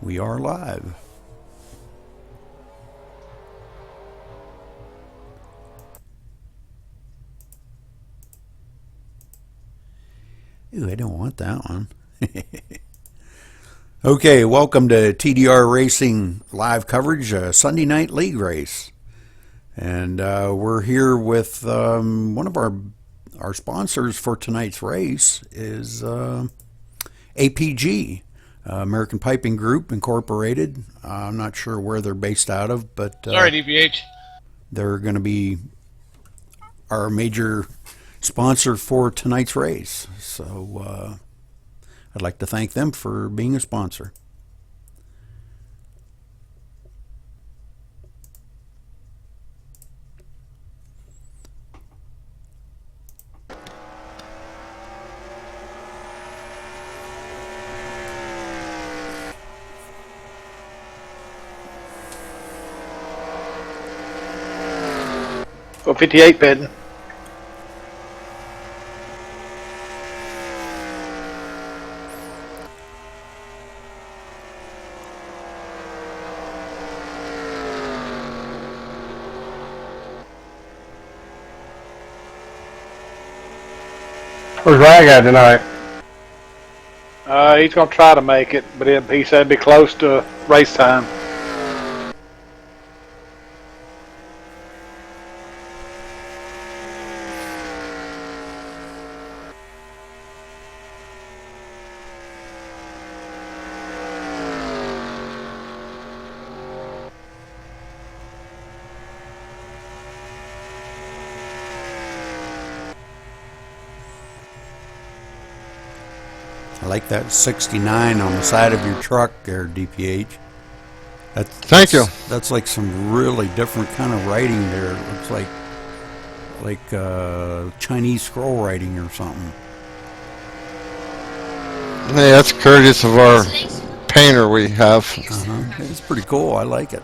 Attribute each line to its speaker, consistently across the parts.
Speaker 1: We are live. Ooh, I don't want that one. Okay, welcome to TDR-Racing live coverage, Sunday night league race. And we're here with one of our sponsors for tonight's race is APG, American Piping Group Incorporated. I'm not sure where they're based out of, but
Speaker 2: sorry, DPH.
Speaker 1: They're going to be our major sponsor for tonight's race. So I'd like to thank them for being a sponsor.
Speaker 2: Go 58 bid.
Speaker 3: Where's Rag at tonight?
Speaker 2: He's going to try to make it, but he said it'd be close to race time.
Speaker 1: I like that 69 on the side of your truck there, DPH.
Speaker 3: Thank you.
Speaker 1: That's like some really different kind of writing there. It looks like Chinese scroll writing or something.
Speaker 3: Hey, that's courteous of our painter we have.
Speaker 1: It's pretty cool. I like it.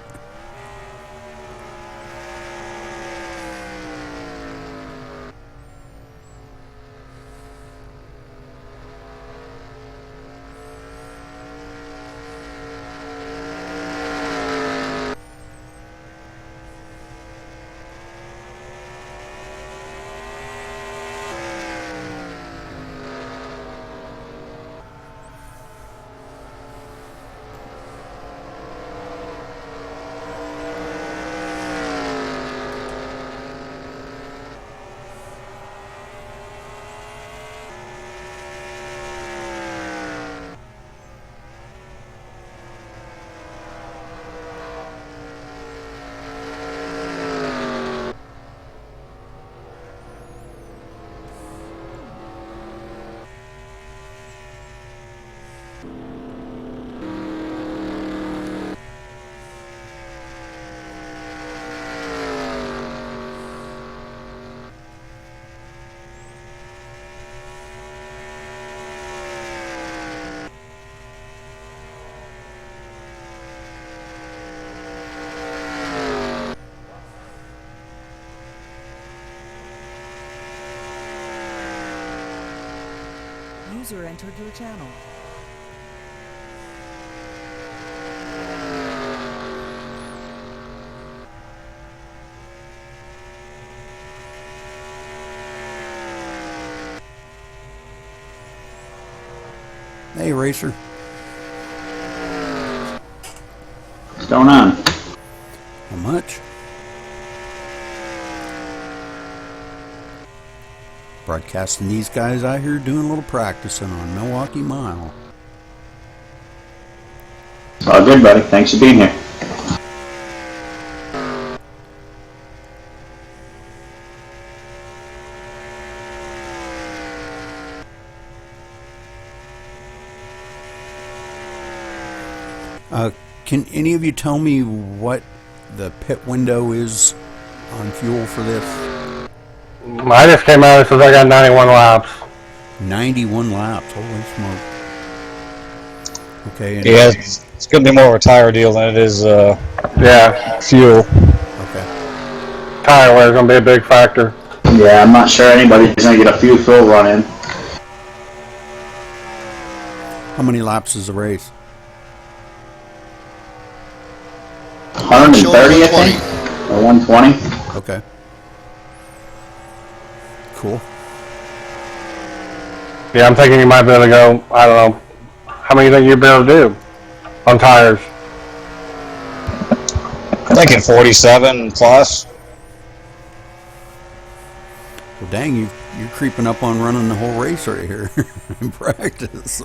Speaker 4: User entered your channel.
Speaker 1: Hey, Racer.
Speaker 5: What's going on?
Speaker 1: How much? Broadcasting these guys out here doing a little practicing on Milwaukee Mile.
Speaker 5: It's all good, buddy. Thanks for being here.
Speaker 1: Can any of you tell me what the pit window is on fuel for this?
Speaker 3: I just came out and says I got 91 laps.
Speaker 1: 91 laps. Holy smoke. Okay. And
Speaker 6: yeah, it's going to be more of a tire deal than it is fuel.
Speaker 1: Okay.
Speaker 3: Tire wear is going to be a big factor.
Speaker 5: Yeah, I'm not sure anybody's going to get a few full run in.
Speaker 1: How many laps is the race?
Speaker 5: 130, I think, or 120.
Speaker 1: Okay. Cool.
Speaker 7: Yeah, I'm thinking you might be able to go, I don't know, how many you think you'd be able to do on tires?
Speaker 6: I'm thinking 47 plus.
Speaker 1: Well, dang, you're creeping up on running the whole race right here in practice.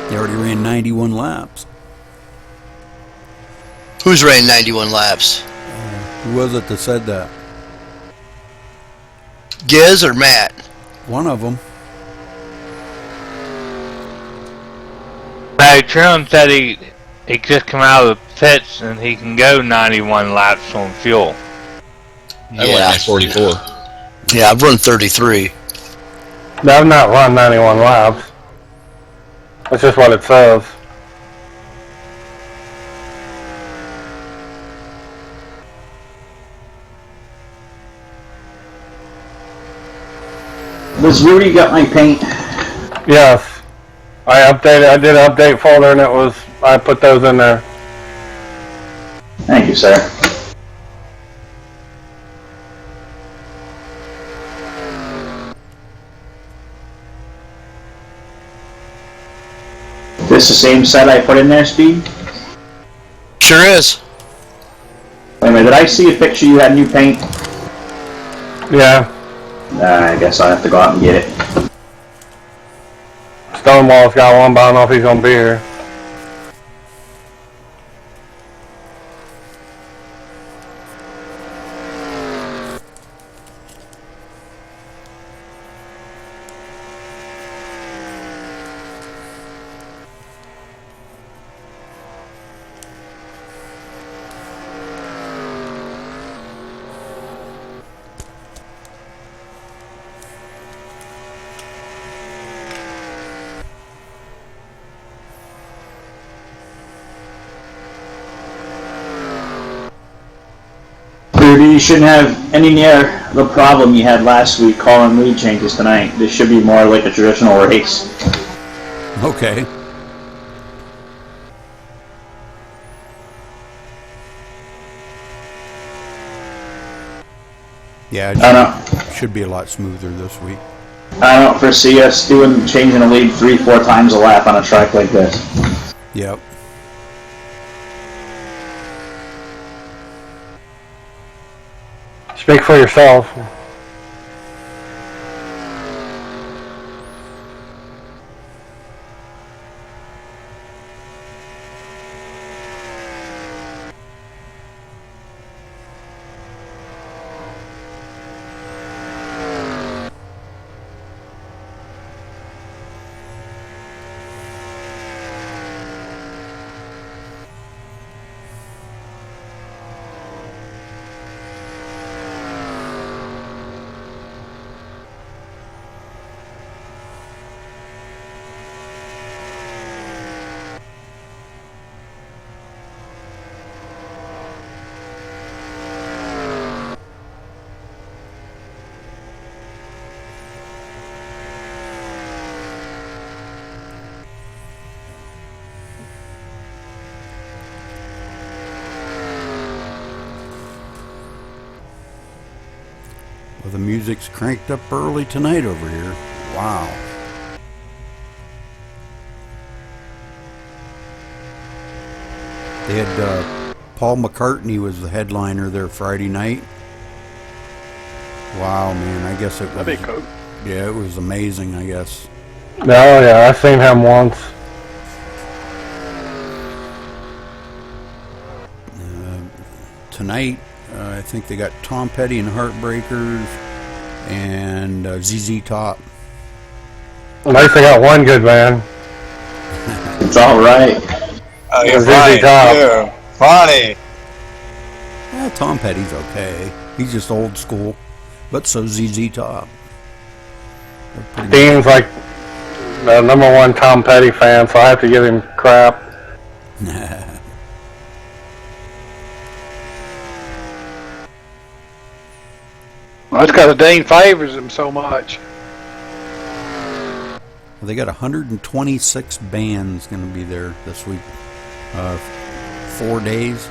Speaker 1: You already ran 91 laps.
Speaker 8: Who's ran 91 laps?
Speaker 1: Who was it that said that?
Speaker 8: Giz or Matt?
Speaker 1: One of them.
Speaker 9: Barry Trim said he just come out of the pits and he can go 91 laps on fuel.
Speaker 8: I went at 44. Yeah, I've run 33.
Speaker 7: No, I've not run 91 laps. That's just what it says.
Speaker 5: Does Rudy got my paint?
Speaker 7: Yes. I did an update folder and I put those in there.
Speaker 5: Thank you, sir. This the same set I put in there, Speed?
Speaker 8: Sure is.
Speaker 5: Wait a minute, did I see a picture you had new paint?
Speaker 7: Yeah.
Speaker 5: I guess I'll have to go out and get it.
Speaker 7: Stonewall's got one, but I don't know if he's going to be here.
Speaker 5: Rudy, you shouldn't have any near the problem you had last week calling lead changes tonight. This should be more like a traditional race.
Speaker 1: Okay. Yeah,
Speaker 5: I don't
Speaker 1: should be a lot smoother this week.
Speaker 5: I don't foresee us changing a lead 3-4 times a lap on a track like this.
Speaker 1: Yep.
Speaker 7: Speak for yourself.
Speaker 1: Well, the music's cranked up early tonight over here. Wow. They had Paul McCartney was the headliner there Friday night. Wow, man, I guess it was.
Speaker 2: That'd be cool.
Speaker 1: Yeah, it was amazing, I guess.
Speaker 7: No, yeah, I've seen him once.
Speaker 1: Tonight, I think they got Tom Petty and Heartbreakers and ZZ Top.
Speaker 7: At least they got one good man.
Speaker 5: It's all right.
Speaker 6: Oh, you're
Speaker 7: ZZ
Speaker 6: funny.
Speaker 7: Top.
Speaker 6: You're funny.
Speaker 1: Yeah, Tom Petty's okay. He's just old school, but so ZZ Top.
Speaker 7: Dean's like the #1 Tom Petty fan, so I have to give him crap.
Speaker 2: Well, that's because Dean favors him so much.
Speaker 1: Well, They got 126 bands going to be there this week. 4 days.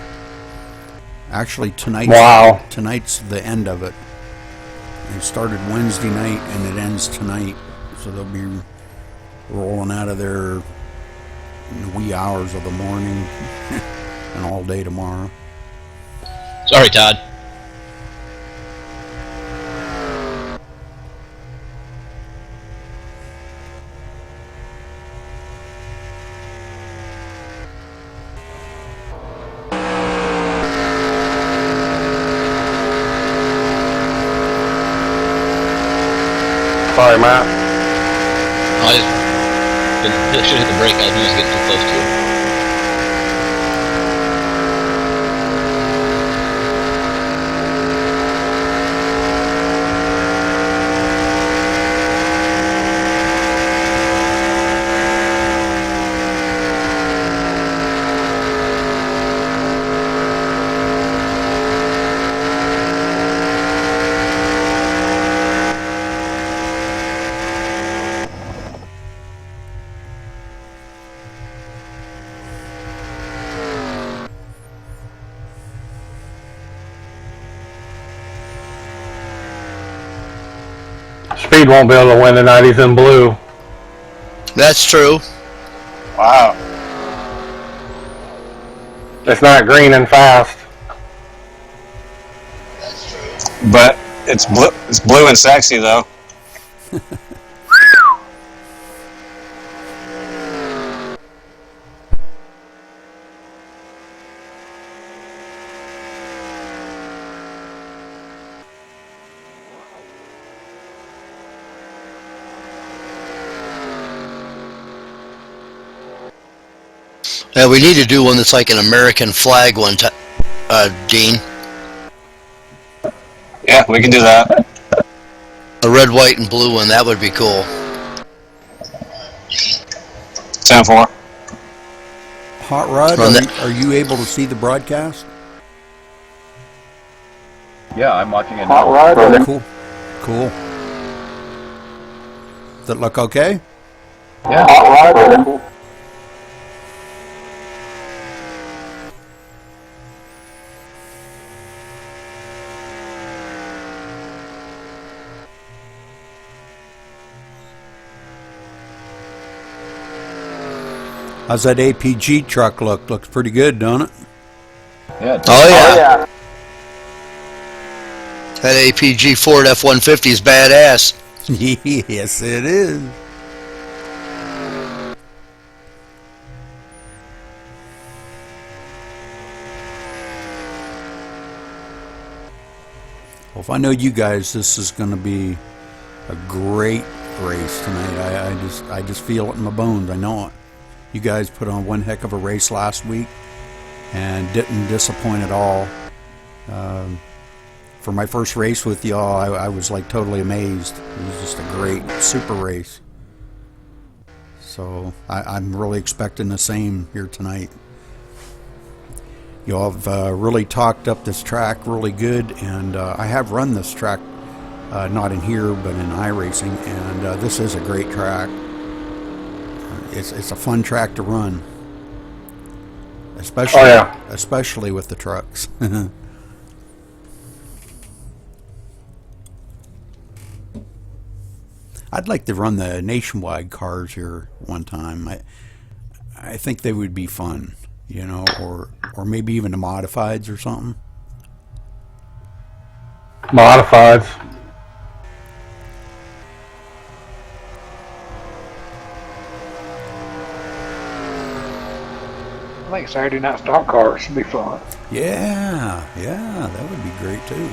Speaker 1: Actually, tonight's the end of it. It started Wednesday night and it ends tonight. So they'll be rolling out of there in the wee hours of the morning and all day tomorrow.
Speaker 8: Sorry, Todd.
Speaker 7: Sorry, Matt.
Speaker 8: I should hit the brake. I was getting too close to it.
Speaker 7: Speed won't be able to win tonight. He's in blue.
Speaker 8: That's true.
Speaker 6: Wow.
Speaker 7: It's not green and fast.
Speaker 6: But it's blue. It's blue and sexy though.
Speaker 8: Yeah, we need to do one that's like an American flag one, Dean.
Speaker 6: Yeah, we can do that.
Speaker 8: A red, white, and blue one. That would be cool.
Speaker 6: 10-4.
Speaker 1: Hot Rod, are you able to see the broadcast?
Speaker 10: Yeah, I'm watching it
Speaker 7: Hot
Speaker 10: now.
Speaker 7: rod.
Speaker 1: Cool. Does it look okay?
Speaker 10: Yeah.
Speaker 7: Hot rod.
Speaker 1: How's that APG truck look? Looks pretty good, don't it?
Speaker 10: Yeah.
Speaker 8: Oh yeah. That APG Ford F-150 is badass.
Speaker 1: Yes, it is. Well, if I know you guys, this is going to be a great race tonight. I just feel it in my bones. I know it. You guys put on one heck of a race last week and didn't disappoint at all. For my first race with y'all, I was like totally amazed. It was just a great, super race. So I'm really expecting the same here tonight. Y'all have really talked up this track really good, and I have run this track, not in here, but in iRacing, and this is a great track. It's a fun track to run, especially with the trucks. I'd like to run the nationwide cars here one time. I think they would be fun, you know, or maybe even the modifieds or something.
Speaker 7: Modifieds.
Speaker 2: I think Saturday night stock cars should be fun.
Speaker 1: Yeah, that would be great too.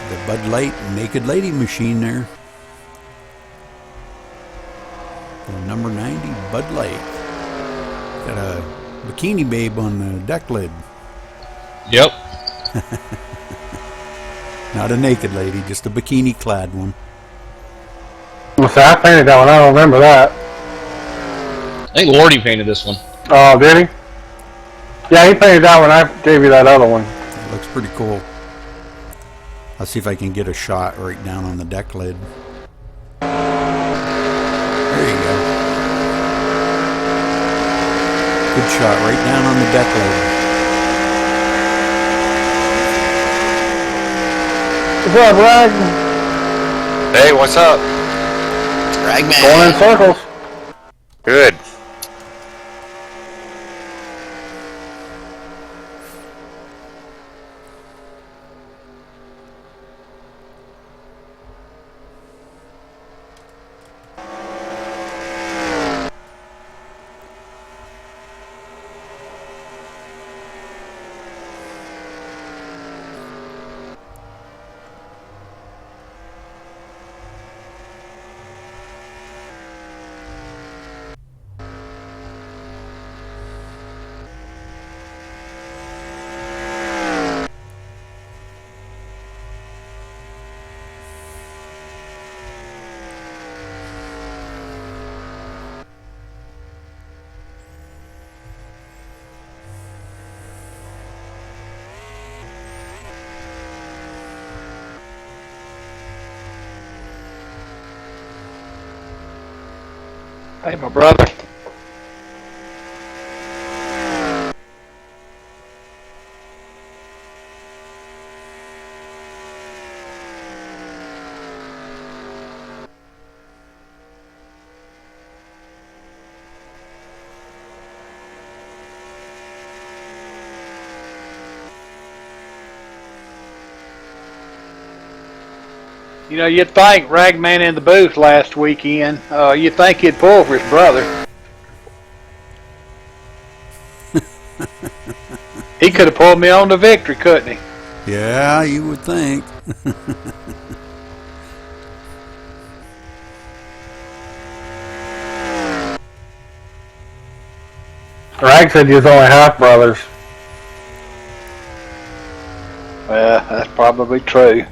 Speaker 1: The Bud Light Naked Lady machine there. The number 90 Bud Light. Got a bikini babe on the deck lid.
Speaker 8: Yep.
Speaker 1: Not a naked lady, just a bikini clad one.
Speaker 7: Well, see, I painted that one. I don't remember that.
Speaker 10: I think Lordy painted this one.
Speaker 7: Oh, did he? Yeah, he painted that one. I gave you that other one.
Speaker 1: It looks pretty cool. I'll see if I can get a shot right down on the deck lid. There you go. Good shot right down on the deck lid.
Speaker 7: What's up, Rag?
Speaker 3: Hey, what's up?
Speaker 8: Ragman.
Speaker 7: Going in circles.
Speaker 3: Good.
Speaker 2: Hey, my brother. You know, you'd think Ragman in the booth last weekend, you'd think he'd pull for his brother. He could have pulled me on to victory, couldn't he?
Speaker 1: Yeah, you would think.
Speaker 7: Rag said you was only half brothers.
Speaker 2: Well, that's probably true.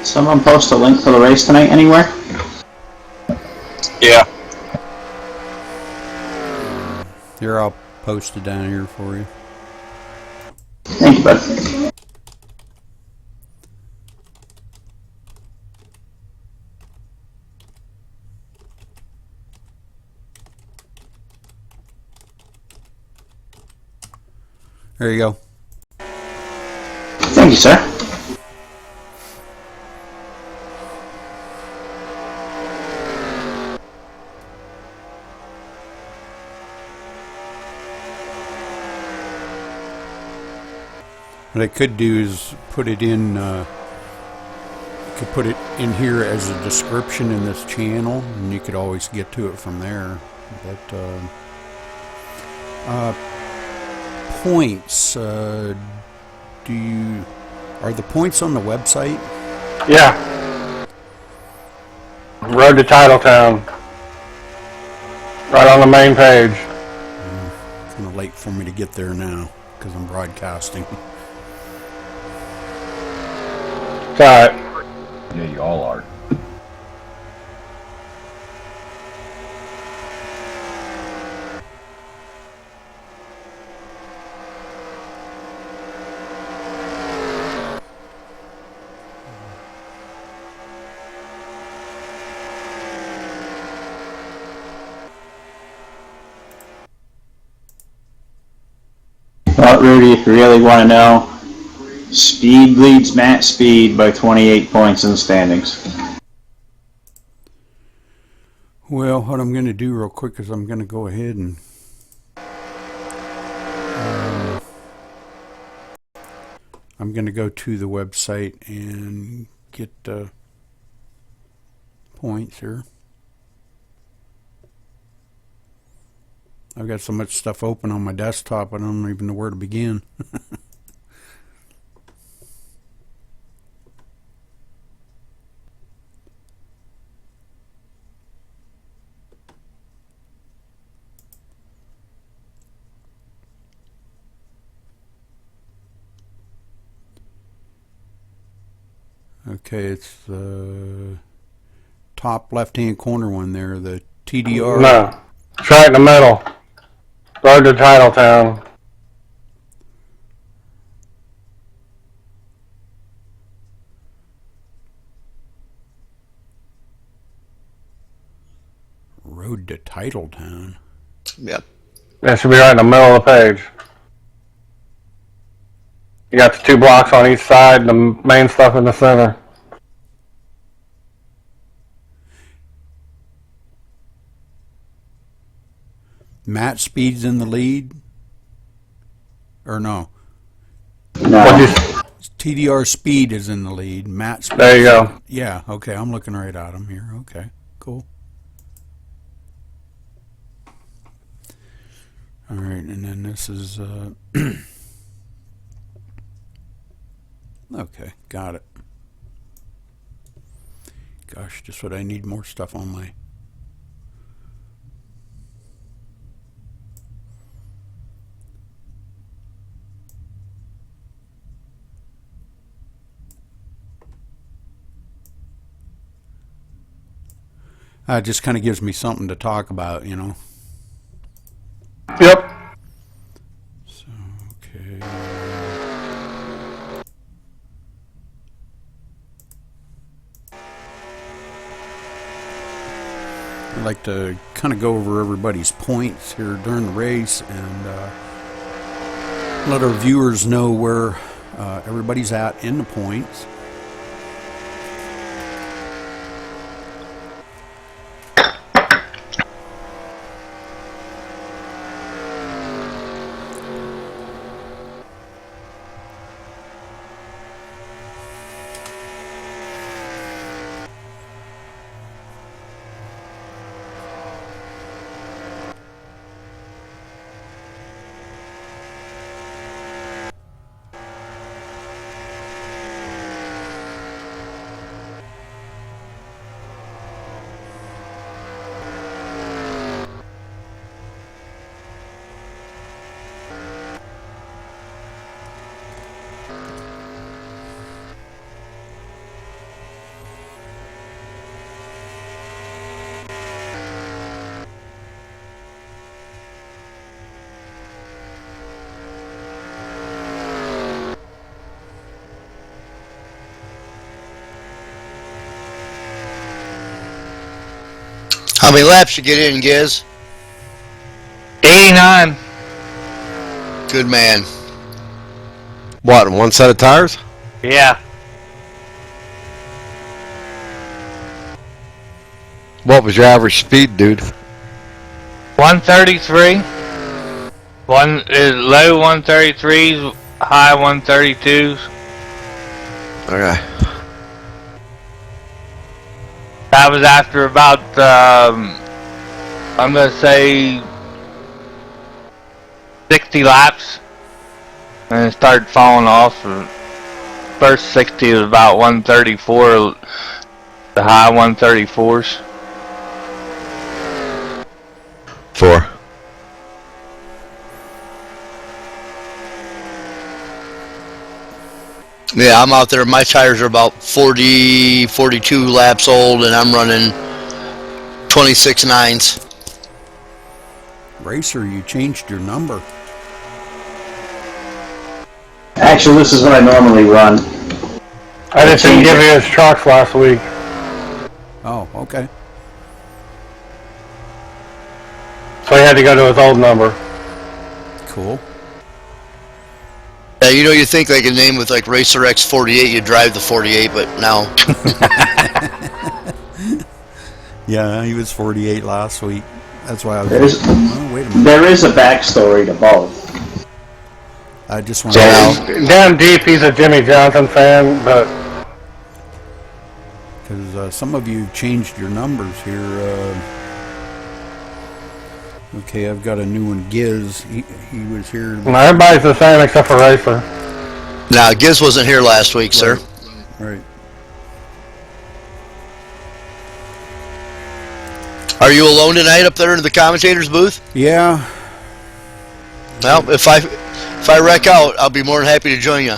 Speaker 5: Someone post a link for the race tonight anywhere?
Speaker 3: Yeah.
Speaker 1: Here, I'll post it down here for you.
Speaker 5: Thank you, bud.
Speaker 1: There you go.
Speaker 5: Thank you, sir.
Speaker 1: What I could do is put it in, could put it in here as a description in this channel, and you could always get to it from there. But points, are the points on the website?
Speaker 7: Yeah. Road to Titletown. Right on the main page.
Speaker 1: It's kind of late for me to get there now because I'm broadcasting.
Speaker 7: It's alright.
Speaker 10: Yeah, you all are.
Speaker 5: Well, Rudy, if you really want to know, Speed leads Matt Speed by 28 points in the standings.
Speaker 1: Well, what I'm going to do real quick is I'm going to go ahead and I'm going to go to the website and get points here. I've got so much stuff open on my desktop I don't even know where to begin. Okay, it's the top left-hand corner one there, the TDR.
Speaker 7: No. It's right in the middle. Road to Titletown.
Speaker 1: Road to Titletown.
Speaker 8: Yep.
Speaker 7: That should be right in the middle of the page. You got the 2 blocks on each side and the main stuff in the center.
Speaker 1: Matt Speed's in the lead? Or no?
Speaker 5: No.
Speaker 1: TDR Speed is in the lead. Matt Speed.
Speaker 7: There you go.
Speaker 1: Yeah, okay, I'm looking right at him here. Okay, cool. All right, and then this is... okay, got it. Gosh, just what I need, more stuff on my... It just kind of gives me something to talk about, you know.
Speaker 7: Yep.
Speaker 1: So, okay. I'd like to kind of go over everybody's points here during the race and let our viewers know where everybody's at in the points.
Speaker 8: How many laps you get in, Giz?
Speaker 9: 89.
Speaker 8: Good man.
Speaker 3: What, one set of tires?
Speaker 9: Yeah.
Speaker 3: What was your average speed, dude?
Speaker 9: 133. One is low 133s, high 132s.
Speaker 3: Okay.
Speaker 9: That was after about, I'm going to say 60 laps. And it started falling off. First 60 was about 134, the high 134s.
Speaker 3: 4.
Speaker 8: Yeah, I'm out there. My tires are about 40, 42 laps old, and I'm running 26 nines.
Speaker 1: Racer, you changed your number.
Speaker 5: Actually, this is what I normally run.
Speaker 7: I just didn't give you his trucks last week.
Speaker 1: Oh, okay.
Speaker 7: So he had to go to his old number.
Speaker 1: Cool.
Speaker 8: Yeah, you think like a name with like Racer X 48, you drive the 48, but now.
Speaker 1: Yeah, he was 48 last week. That's why I was
Speaker 5: wait a minute. There is a backstory to both.
Speaker 1: I just want
Speaker 7: Damn deep, he's a Jimmy Johnson fan, but
Speaker 1: because some of you changed your numbers here. Okay, I've got a new one. Giz, he was here.
Speaker 7: everybody's the same except for Racer.
Speaker 8: Now, Giz wasn't here last week, sir.
Speaker 1: Right.
Speaker 8: Are you alone tonight up there in the commentator's booth?
Speaker 1: Yeah.
Speaker 8: Well, if I wreck out, I'll be more than happy to join you.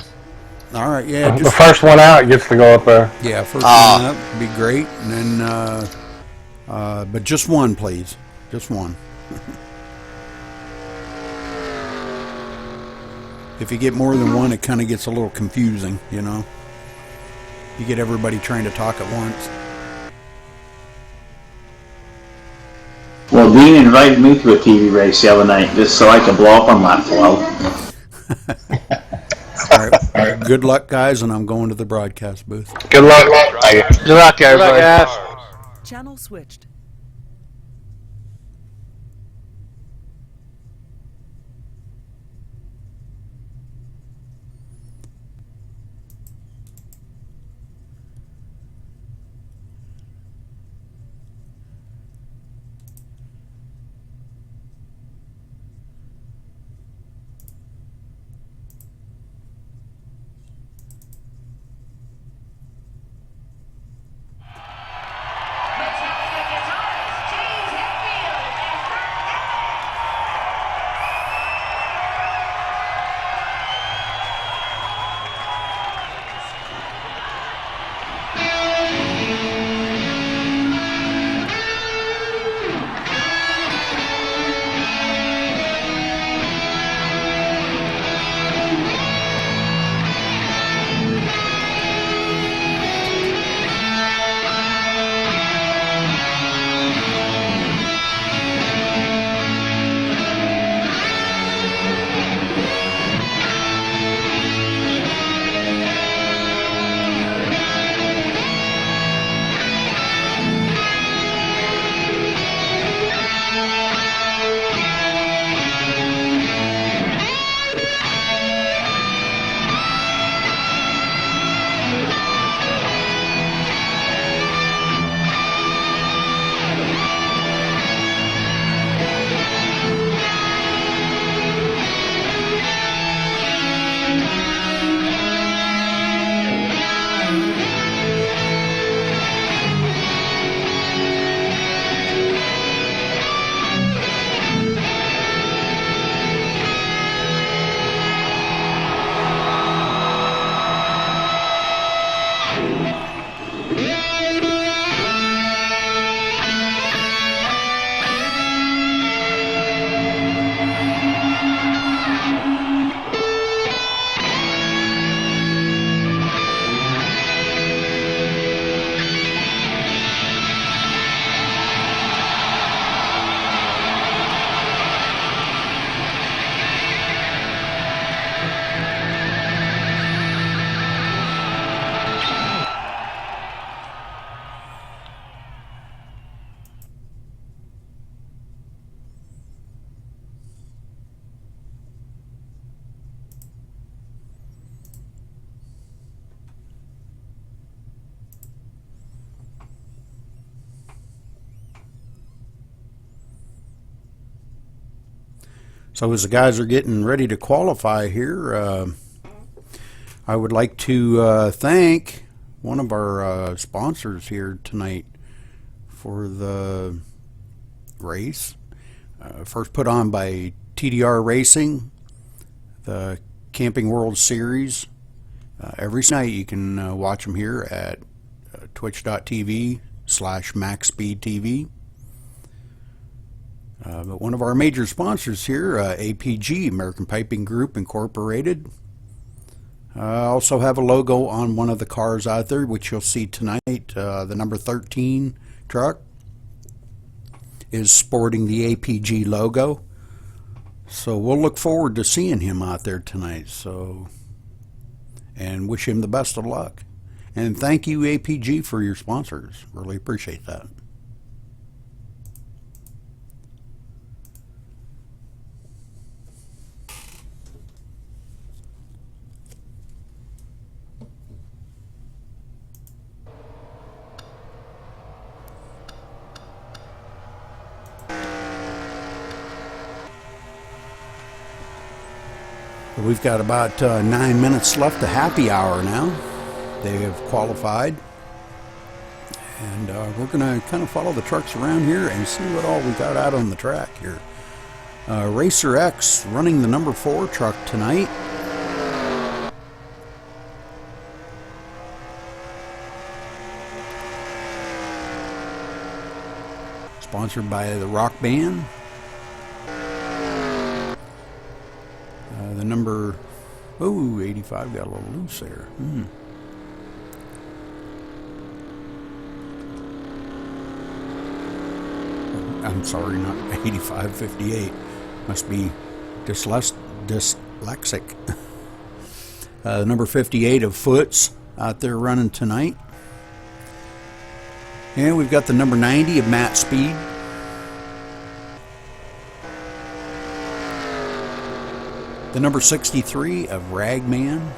Speaker 1: All right, yeah.
Speaker 7: The first one out gets to go up there.
Speaker 1: Yeah, first one up would be great, and then, but just one, please, just one. If you get more than one, it kind of gets a little confusing, You get everybody trying to talk at once.
Speaker 5: Well, Dean invited me to a TV race the other night just so I could blow up on lap 12.
Speaker 1: All right. Good luck, guys, and I'm going to the broadcast booth.
Speaker 7: Good luck.
Speaker 9: Good luck, everybody.
Speaker 4: Channel switched.
Speaker 1: So as the guys are getting ready to qualify here, I would like to thank one of our sponsors here tonight for the race. First put on by TDR-Racing, the Camping World Series. Every night you can watch them here at twitch.tv/MaxSpeedTV. But one of our major sponsors here, APG, American Piping Group Incorporated, also have a logo on one of the cars out there, which you'll see tonight. The number 13 truck is sporting the APG logo. So we'll look forward to seeing him out there tonight. And wish him the best of luck. And thank you, APG, for your sponsors. Really appreciate that. We've got about 9 minutes left to happy hour now. They have qualified. And we're going to kind of follow the trucks around here and see what all we got out on the track here. Racer X running the number 4 truck tonight. Sponsored by the Rock Band. The number, 85 got a little loose there. I'm sorry, not 85, 58. Must be dyslexic. Number 58 of Foots out there running tonight. And we've got the number 90 of Matt Speed. The number 63 of Ragman.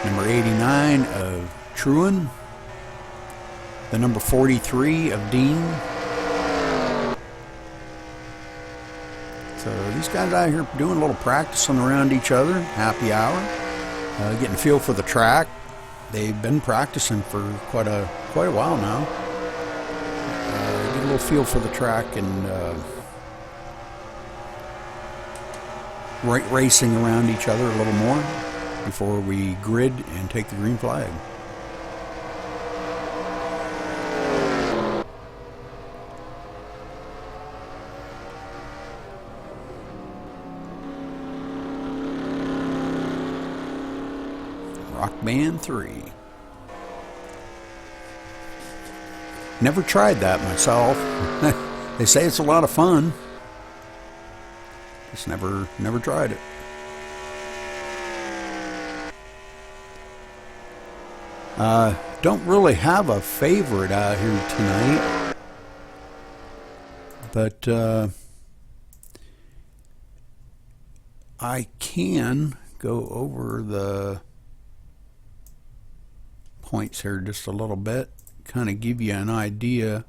Speaker 1: Number 89 of Truan. The number 43 of Dean. So these guys out here doing a little practicing around each other. Happy hour. Getting a feel for the track. They've been practicing for quite a while now. Get a little feel for the track and racing around each other a little more before we grid and take the green flag. Rock Band 3. Never tried that myself. They say it's a lot of fun. Just never tried it. Don't really have a favorite out here tonight, but I can go over the points here just a little bit, kind of give you an idea.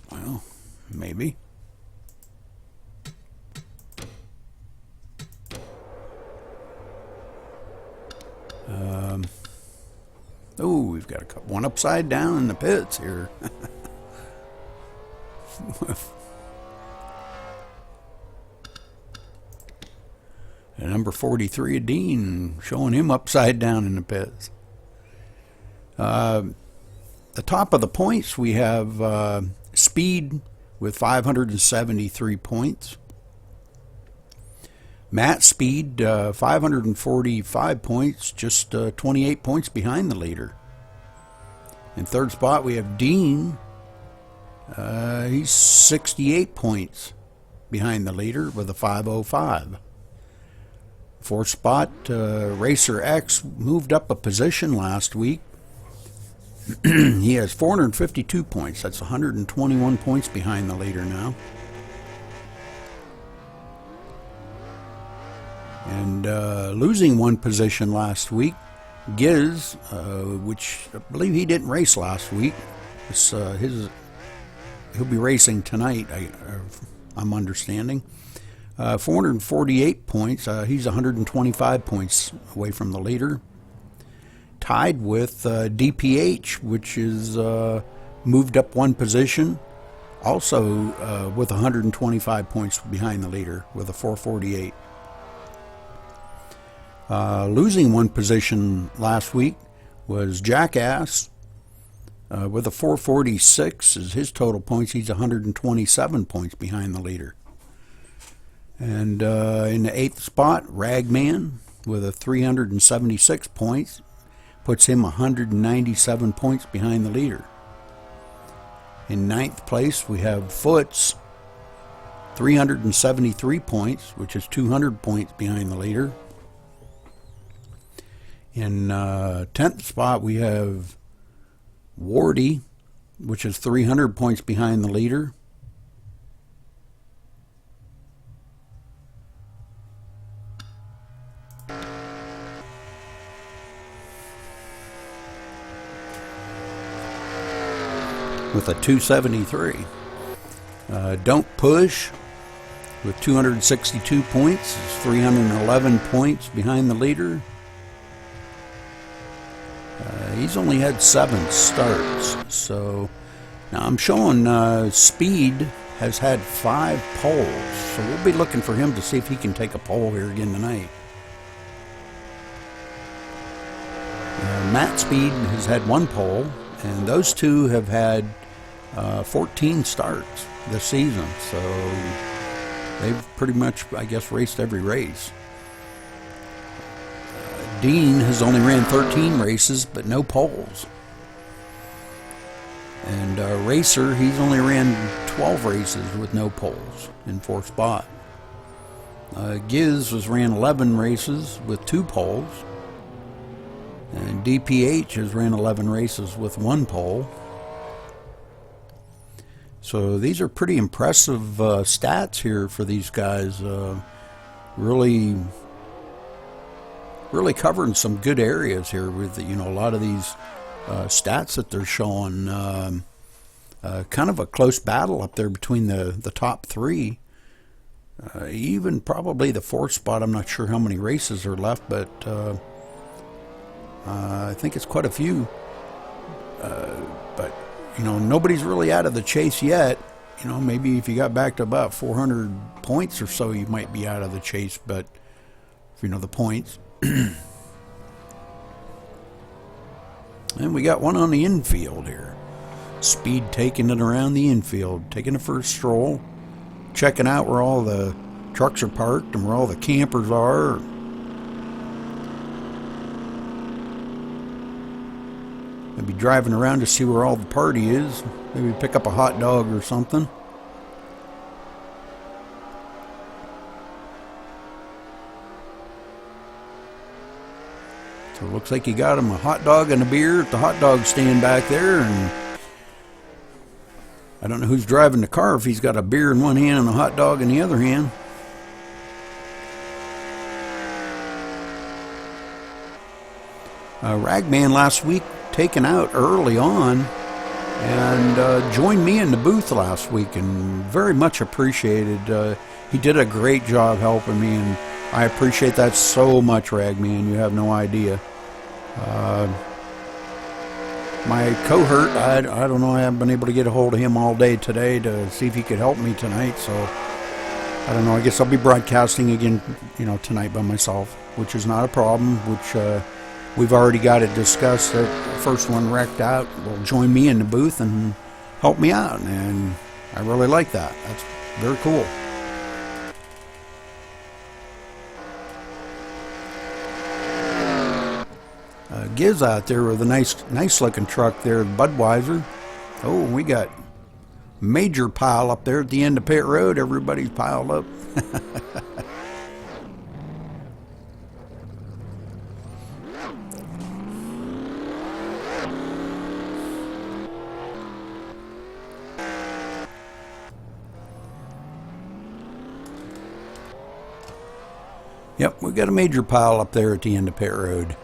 Speaker 1: Well, maybe. We've got one upside down in the pits here. And number 43 of Dean, showing him upside down in the pits. The top of the points, we have Speed with 573 points. Matt Speed, 545 points, just 28 points behind the leader. In third spot, we have Dean. He's 68 points behind the leader with a 505. Fourth spot, Racer X moved up a position last week. He has 452 points. That's 121 points behind the leader now. And losing one position last week, Giz, which I believe he didn't race last week. He'll be racing tonight, I'm understanding. 448 points. He's 125 points away from the leader. Tied with DPH, which is moved up one position, also with 125 points behind the leader with a 448. Losing one position last week was Jackass with a 446 is his total points. He's 127 points behind the leader. And in the 8th spot, Ragman with a 376 points puts him 197 points behind the leader. In 9th place, we have Foots, 373 points, which is 200 points behind the leader. In 10th spot, we have Wardy, which is 300 points behind the leader. With a 273. Don't Push with 262 points, is 311 points behind the leader. He's only had 7 starts, so now I'm showing Speed has had 5 poles, so we'll be looking for him to see if he can take a pole here again tonight. Matt Speed has had 1 pole, and those two have had 14 starts this season, so they've pretty much, I guess, raced every race. Dean has only ran 13 races, but no poles. And Racer, he's only ran 12 races with no poles in 4th spot. Giz has ran 11 races with 2 poles. And DPH has ran 11 races with 1 pole. So these are pretty impressive stats here for these guys. Really covering some good areas here with, you know, a lot of these stats that they're showing. Kind of a close battle up there between the top 3. Even probably the 4th spot. I'm not sure how many races are left, but I think it's quite a few. But, you know, nobody's really out of the chase yet. You know, maybe if you got back to about 400 points or so, you might be out of the chase, but, you know, the points. And we got one on the infield here. Speed taking it around the infield, taking it for a stroll, checking out where all the trucks are parked and where all the campers are. Maybe driving around to see where all the party is. Maybe pick up a hot dog or something. So it looks like you got him a hot dog and a beer at the hot dog stand back there, and I don't know who's driving the car, if he's got a beer in one hand and a hot dog in the other hand. Ragman last week taken out early on and joined me in the booth last week, and very much appreciated. He did a great job helping me, and I appreciate that so much, Ragman. You have no idea. My cohort, I don't know, I haven't been able to get a hold of him all day today to see if he could help me tonight, so I don't know. I guess I'll be broadcasting again, you know, tonight by myself, which is not a problem, which we've already got it discussed. The first one wrecked out will join me in the booth and help me out, and I really like that. That's very cool. Giz out there with a nice looking truck there, Budweiser. Oh, we got major pile up there at the end of pit road. Everybody's piled up. Yep, we got a major pile up there at the end of pit road.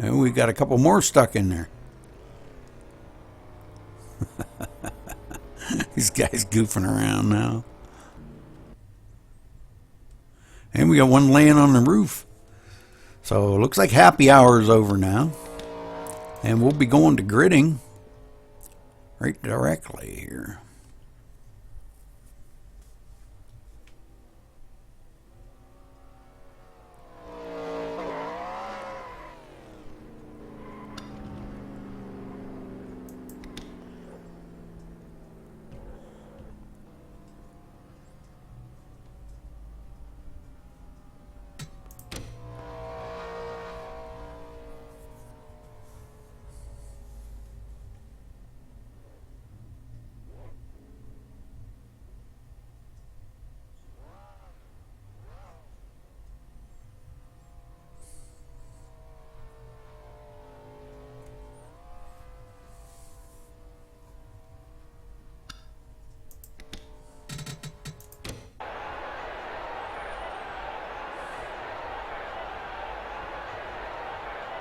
Speaker 1: And we got a couple more stuck in there. These guys goofing around now. And we got one laying on the roof. So it looks like happy hour is over now. And we'll be going to gridding right directly here.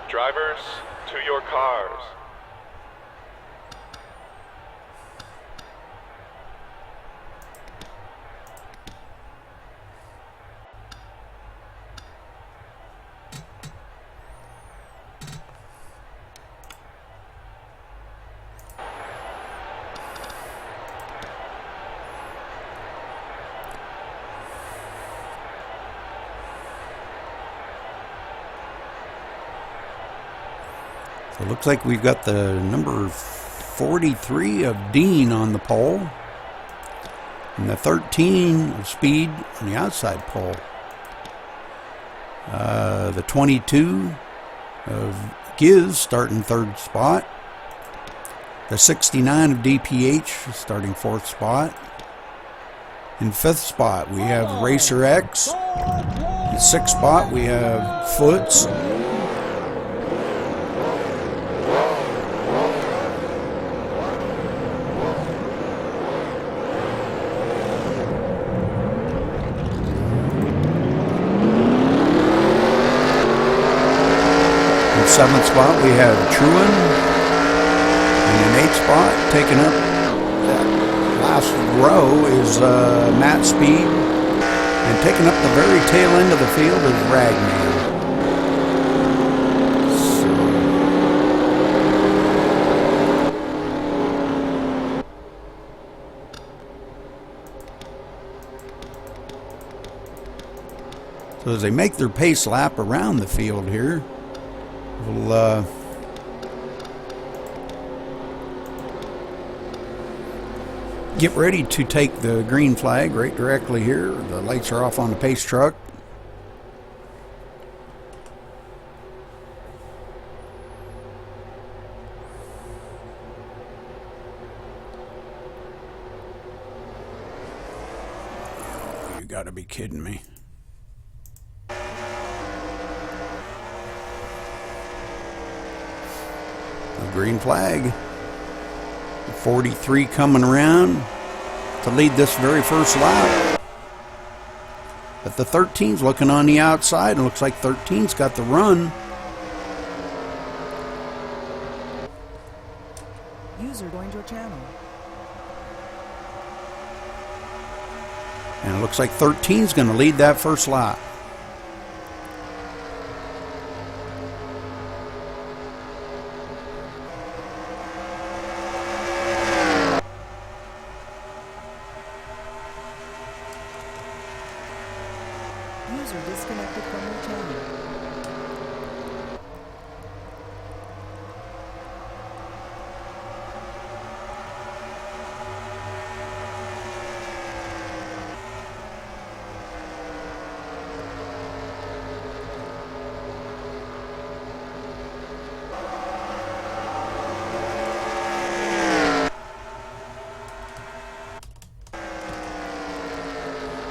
Speaker 11: Drivers, to your cars.
Speaker 1: So it looks like we've got the number 43 of Dean on the pole, and the 13 of Speed on the outside pole. The 22 of Giz starting third spot. The 69 of DPH starting fourth spot. In fifth spot we have Racer X. In sixth spot we have Foots. Seventh spot we have Truan, and in eighth spot, taking up that last row is Matt Speed, and taking up the very tail end of the field is Ragman. So as they make their pace lap around the field here, we'll get ready to take the green flag right directly here. The lights are off on the pace truck. Oh, you gotta be kidding me. Green flag. 43 coming around to lead this very first lap. But the 13's looking on the outside, and looks like 13's got the run.
Speaker 4: User joined your channel.
Speaker 1: And it looks like 13's going to lead that first lap.
Speaker 4: User disconnected from your channel.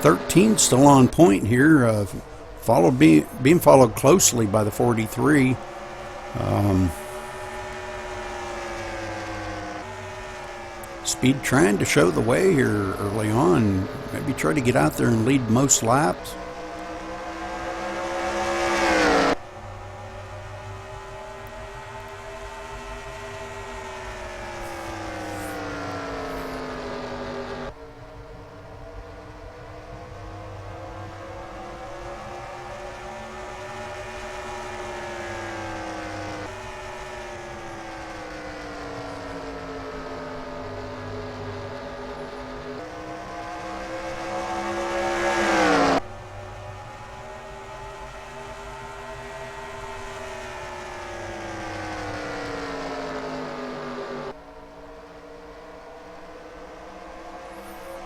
Speaker 1: Thirteen still on point here, being followed closely by the 43. Speed trying to show the way here early on. Maybe try to get out there and lead most laps.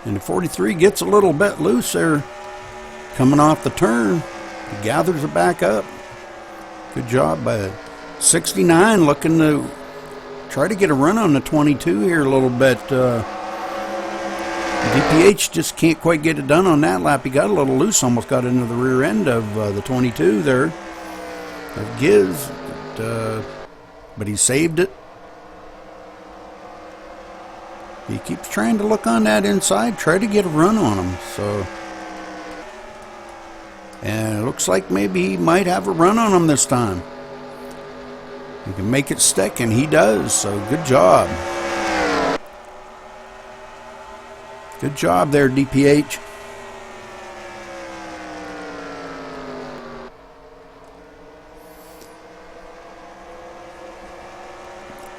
Speaker 1: And the 43 gets a little bit loose there coming off the turn. He gathers it back up. Good job by 69 looking to try to get a run on the 22 here a little bit. DPH just can't quite get it done on that lap. He got a little loose, almost got into the rear end of the 22 there of Giz, but he saved it. He keeps trying to look on that inside, try to get a run on him. So, and it looks like maybe he might have a run on him this time. He can make it stick, and he does. So good job. Good job there, DPH.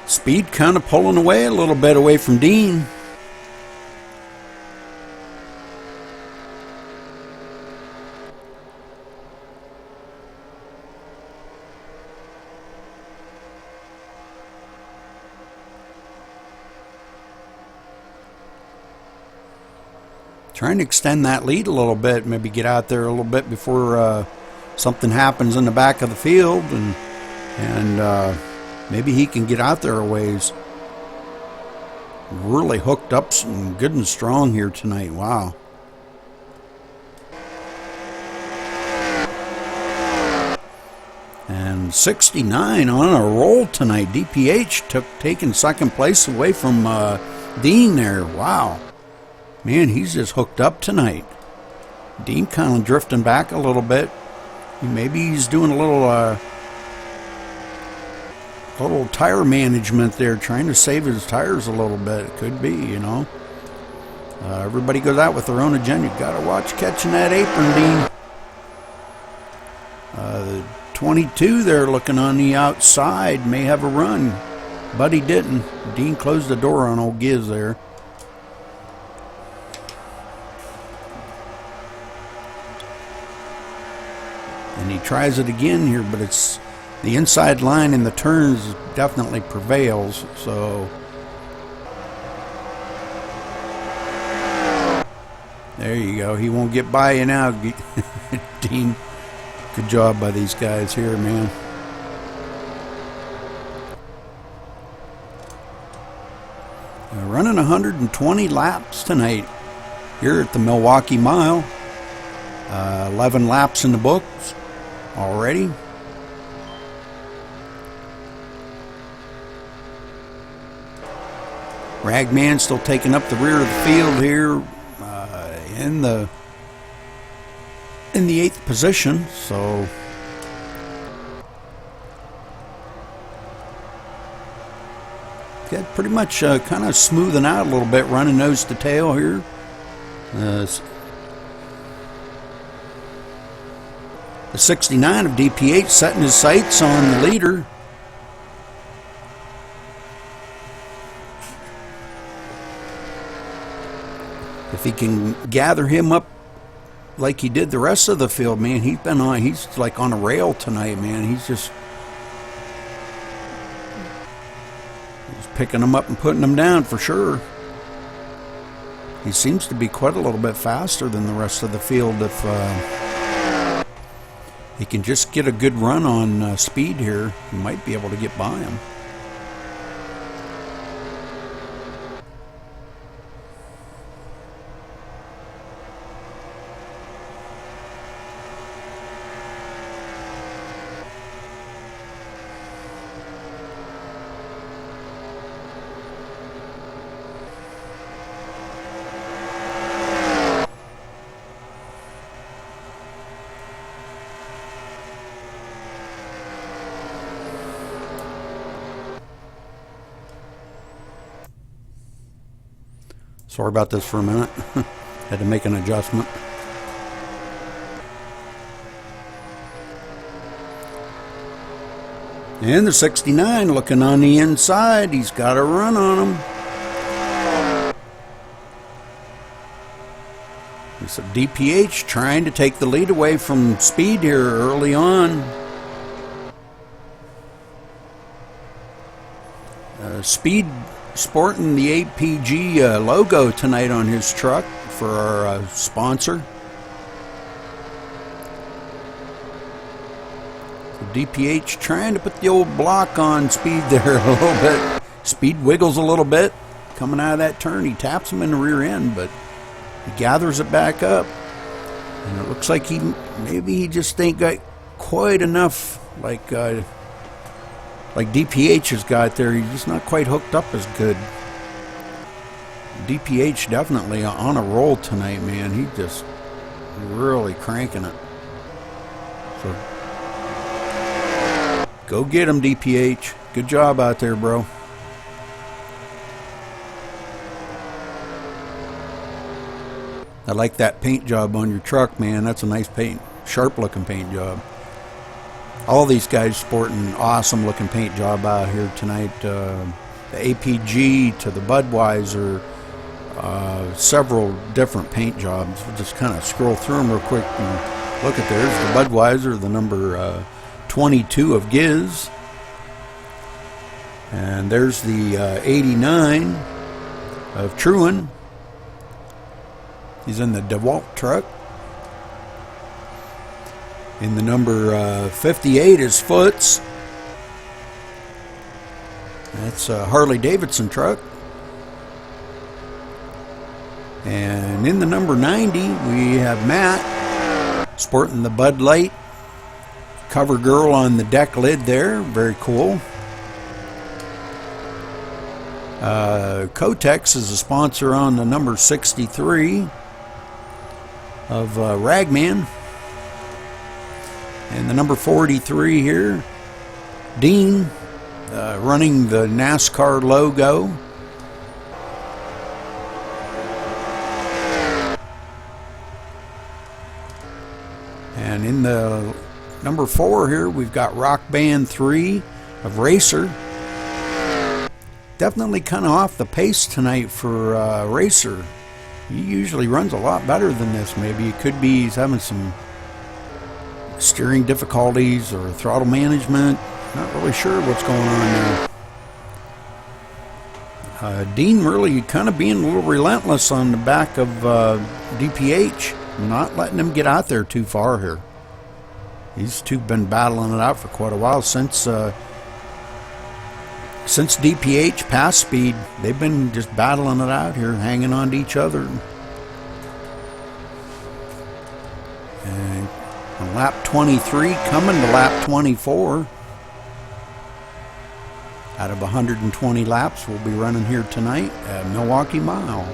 Speaker 1: Speed kind of pulling away a little bit away from Dean. Trying to extend that lead a little bit, maybe get out there a little bit before something happens in the back of the field, and maybe he can get out there a ways. Really hooked up some good and strong here tonight. Wow. And 69 on a roll tonight. DPH taking second place away from Dean there. Wow. Man, he's just hooked up tonight. Dean kind of drifting back a little bit. Maybe he's doing a little tire management there, trying to save his tires a little bit. It could be, you know. Everybody goes out with their own agenda. You got to watch catching that apron, Dean. The 22 there looking on the outside may have a run, but he didn't. Dean closed the door on old Giz there. And he tries it again here, but it's the inside line in the turns definitely prevails. So there you go. He won't get by you now, Dean. Good job by these guys here, man. Running 120 laps tonight here at the Milwaukee Mile. 11 laps in the books already. Ragman still taking up the rear of the field here in the 8th position. So pretty much kind of smoothing out a little bit, running nose to tail here. The 69 of DPH setting his sights on the leader. If he can gather him up like he did the rest of the field, man, he's like on a rail tonight, man. He's picking them up and putting them down for sure. He seems to be quite a little bit faster than the rest of the field if he can just get a good run on speed here. He might be able to get by him. Sorry about this for a minute. Had to make an adjustment. And the 69 looking on the inside. He's got a run on him. It's a DPH trying to take the lead away from speed here early on. Speed sporting the APG logo tonight on his truck for our sponsor. So DPH trying to put the old block on speed there a little bit. Speed wiggles a little bit. Coming out of that turn, he taps him in the rear end, but he gathers it back up. And it looks like maybe he just ain't got quite enough like DPH has got there. He's just not quite hooked up as good. DPH definitely on a roll tonight, man. He just really cranking it. So go get him, DPH. Good job out there, bro. I like that paint job on your truck, man. That's a nice paint, sharp looking paint job. All these guys sporting awesome looking paint job out here tonight. The APG to the Budweiser, several different paint jobs. We'll just kind of scroll through them real quick and look at there's the Budweiser, the number 22 of Giz. And there's the 89 of Truan. He's in the DeWalt truck. In the number 58 is Foots. That's a Harley Davidson truck. And in the number 90, we have Matt sporting the Bud Light cover girl on the deck lid there. Very cool. Kotex is a sponsor on the number 63 of Ragman. And the number 43 here, Dean, running the NASCAR logo. And in the number 4 here, we've got Rock Band 3 of Racer. Definitely kind of off the pace tonight for Racer. He usually runs a lot better than this. Maybe it could be he's having some steering difficulties or throttle management. Not really sure what's going on there. Dean really kind of being a little relentless on the back of DPH, not letting him get out there too far here. These two been battling it out for quite a while since DPH passed speed. They've been just battling it out here, hanging on to each other. And on lap 23, coming to lap 24. Out of 120 laps we'll be running here tonight at Milwaukee Mile.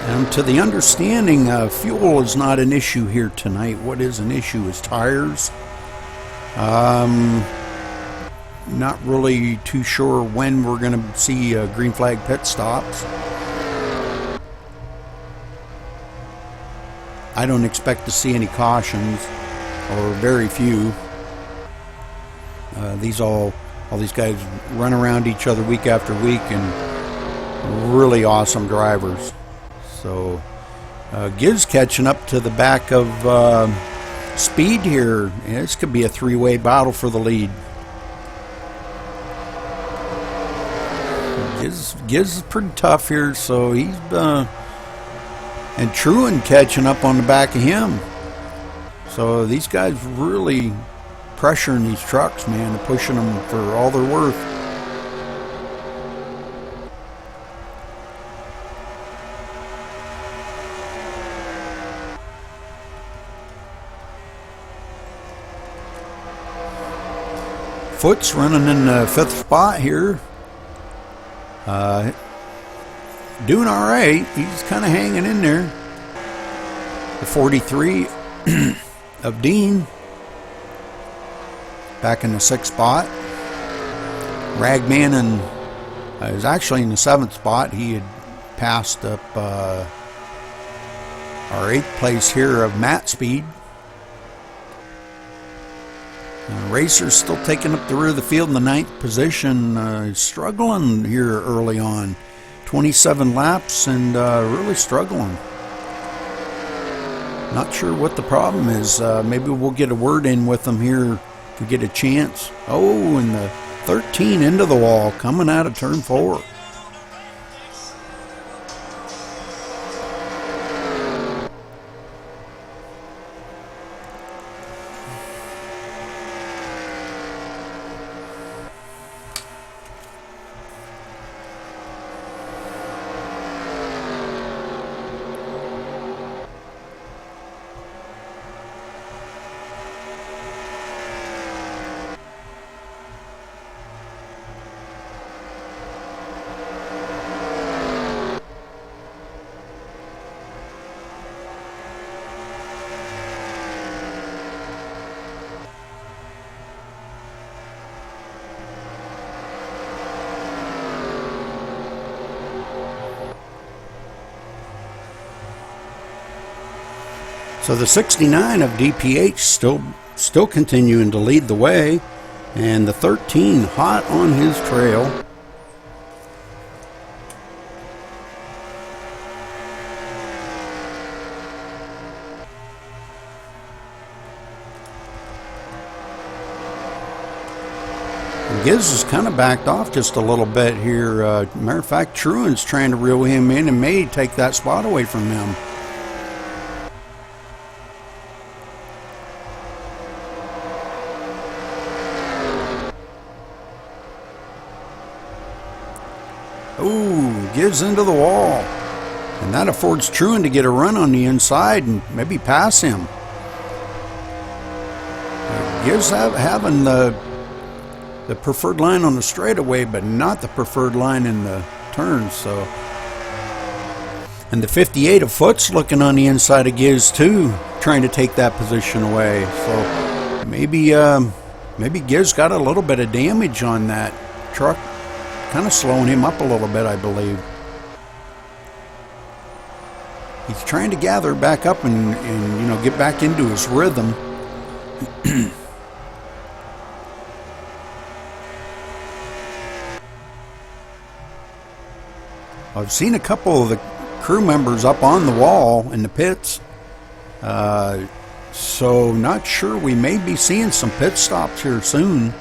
Speaker 1: And to the understanding, fuel is not an issue here tonight. What is an issue is tires. Not really too sure when we're going to see green flag pit stops. I don't expect to see any cautions, or very few. All these guys run around each other week after week, and really awesome drivers. So Giz catching up to the back of Speed here. Yeah, this could be a three-way battle for the lead. Giz is pretty tough here, so he's and Truan catching up on the back of him. So these guys really pressuring these trucks, man, and pushing them for all they're worth. Foot's running in the 5th spot here. Doing all right. He's kind of hanging in there. The 43 of Dean back in the 6th spot. Ragman was actually in the 7th spot. He had passed up our 8th place here of Matt Speed. Racer's still taking up the rear of the field in the 9th position. Struggling here early on. 27 laps and really struggling. Not sure what the problem is. Maybe we'll get a word in with them here if we get a chance. Oh, and the 13 into the wall coming out of turn 4. So the 69 of DPH still continuing to lead the way, and the 13 hot on his trail. Giz is kind of backed off just a little bit here. Matter of fact, Truan's trying to reel him in and may take that spot away from him. Ooh, gives into the wall. And that affords Truan to get a run on the inside and maybe pass him. Gives having the preferred line on the straightaway, but not the preferred line in the turns. So, and the 58 of Foot's looking on the inside of Giz too, trying to take that position away. So maybe Giz got a little bit of damage on that truck. Kind of slowing him up a little bit, I believe. He's trying to gather back up and get back into his rhythm. I've seen a couple of the crew members up on the wall in the pits. So not sure, we may be seeing some pit stops here soon.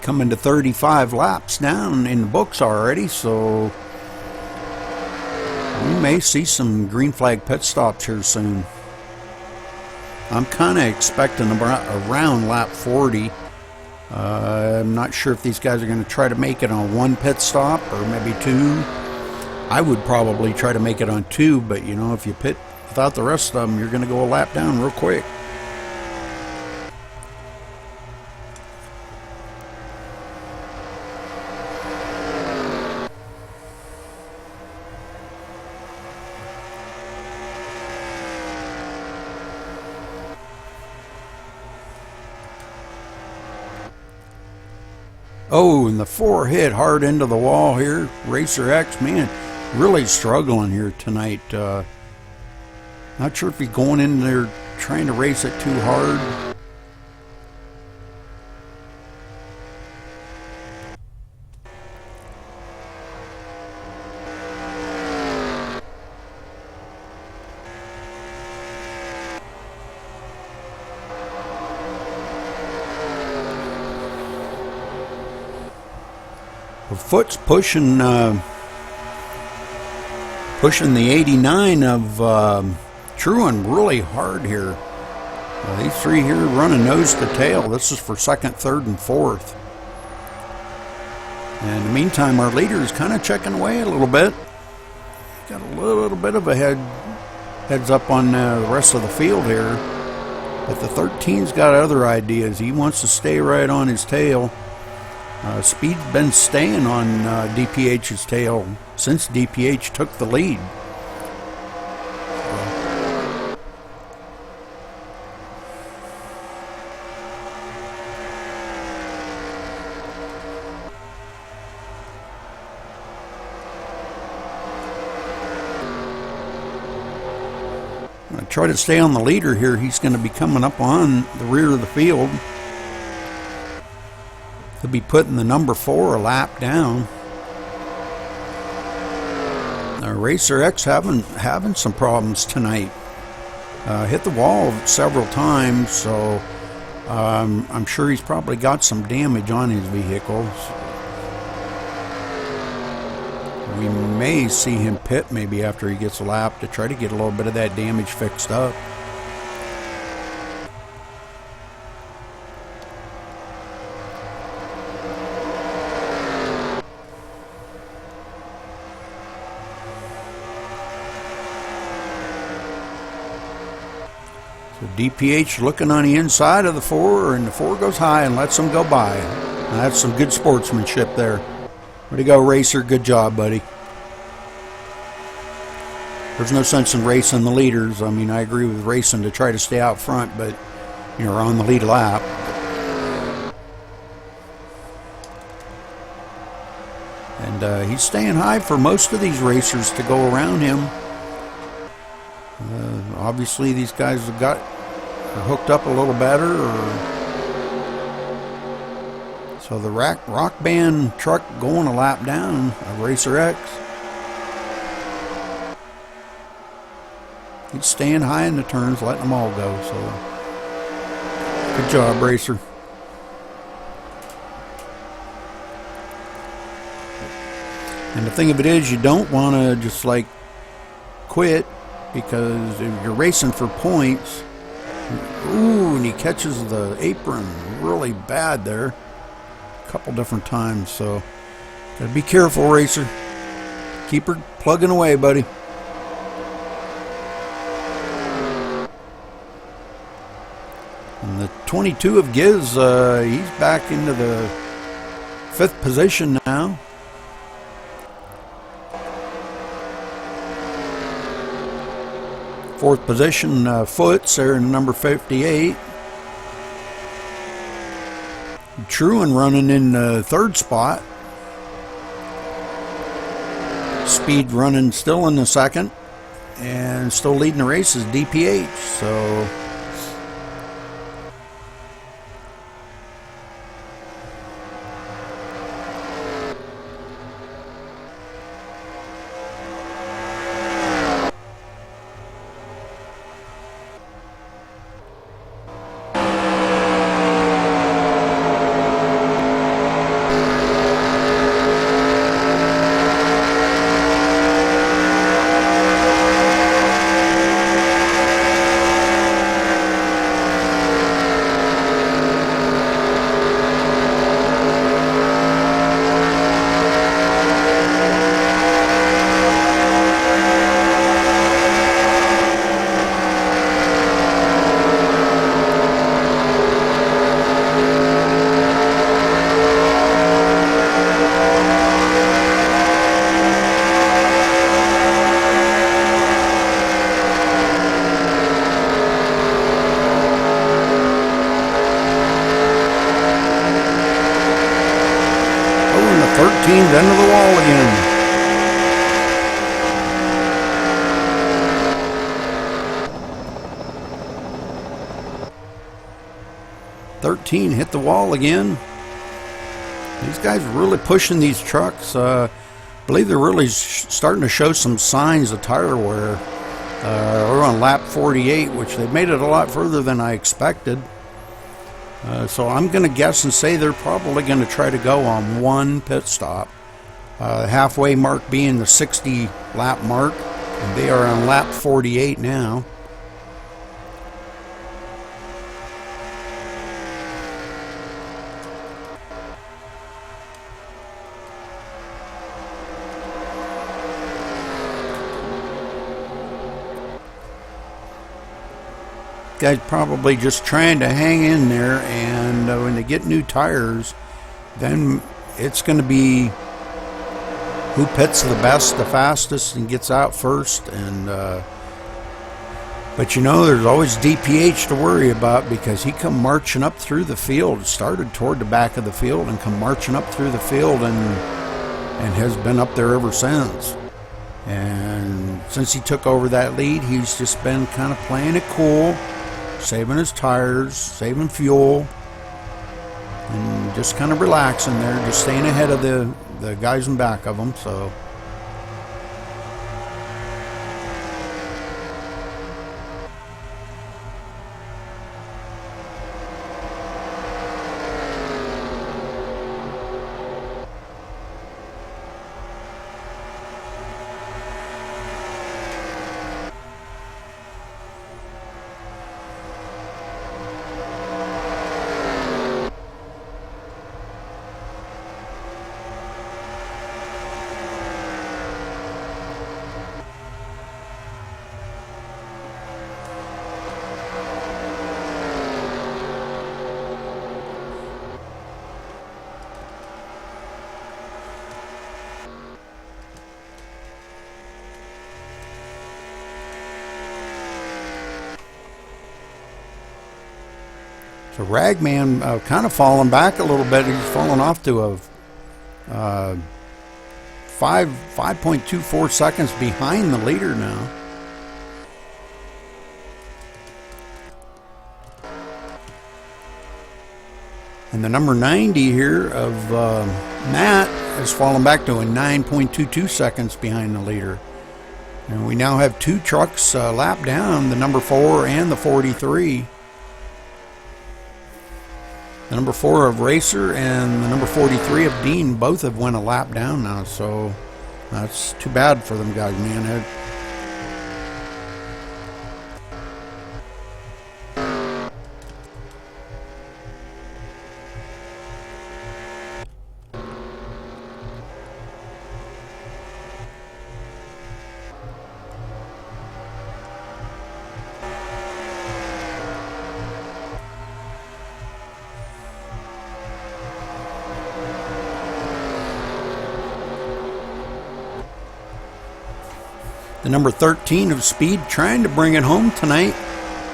Speaker 1: Coming to 35 laps down in the books already, so we may see some green flag pit stops here soon. I'm kind of expecting around lap 40. I'm not sure if these guys are going to try to make it on one pit stop or maybe two. I would probably try to make it on two, but if you pit without the rest of them, you're going to go a lap down real quick. Oh, and the 4 hit hard into the wall here. Racer X, man, really struggling here tonight. Not sure if he's going in there trying to race it too hard. Foot's pushing the 89 of Truan really hard here. These three here running nose to tail. This is for second, third, and fourth. And in the meantime, our leader is kind of checking away a little bit. Got a little bit of a heads up on the rest of the field here. But the 13's got other ideas. He wants to stay right on his tail. Speed's been staying on DPH's tail since DPH took the lead. I'm going to try to stay on the leader here. He's going to be coming up on the rear of the field. He'll be putting the number 4 a lap down. Racer X having some problems tonight. Hit the wall several times, so I'm sure he's probably got some damage on his vehicle. We may see him pit maybe after he gets a lap to try to get a little bit of that damage fixed up. So DPH looking on the inside of the 4, and the 4 goes high and lets him go by. And that's some good sportsmanship there. Way to go, Racer. Good job, buddy. There's no sense in racing the leaders. I mean, I agree with racing to try to stay out front, but you're on the lead lap. And he's staying high for most of these racers to go around him. Obviously, these guys have got hooked up a little better. So the rock band truck going a lap down of Racer X. He's staying high in the turns, letting them all go. So good job, Racer. And the thing of it is, you don't want to just like quit, because if you're racing for points, ooh, and he catches the apron really bad there a couple different times. So gotta be careful, Racer. Keep her plugging away, buddy. And the 22 of Giz, he's back into the 5th position now. Fourth position, Foots there in number 58. Truan running in 3rd spot. Speed running still in the 2nd. And still leading the race is DPH. So into the wall again. "13 hit the wall again." These guys are really pushing these trucks. I believe they're really starting to show some signs of tire wear. We're on lap 48, which they've made it a lot further than I expected. So I'm going to guess and say they're probably going to try to go on one pit stop. Halfway mark being the 60 lap mark, and they are on lap 48 now. Guys probably just trying to hang in there, and when they get new tires, then it's going to be who pits the best, the fastest, and gets out first. And but you know, there's always DPH to worry about, because he come marching up through the field. Started toward the back of the field and come marching up through the field, and has been up there ever since. And since he took over that lead, he's just been kind of playing it cool, saving his tires, saving fuel, and just kind of relaxing there, just staying ahead of the guys in back of him. So So Ragman kind of falling back a little bit. He's fallen off to a 5.24 seconds behind the leader now. And the number 90 here of Matt has fallen back to a 9.22 seconds behind the leader. And we now have two trucks lap down, the number 4 and the 43. The number 4 of Racer and the number 43 of Dean both have went a lap down now, so that's too bad for them guys, man. The number 13 of Speed trying to bring it home tonight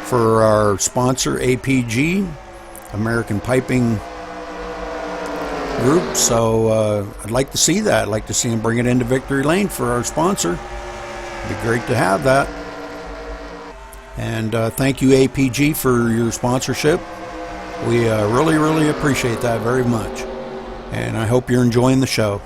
Speaker 1: for our sponsor APG, American Piping Group. So I'd like to see that. I'd like to see him bring it into victory lane for our sponsor. It'd be great to have that. And thank you APG for your sponsorship. We really, really appreciate that very much. And I hope you're enjoying the show.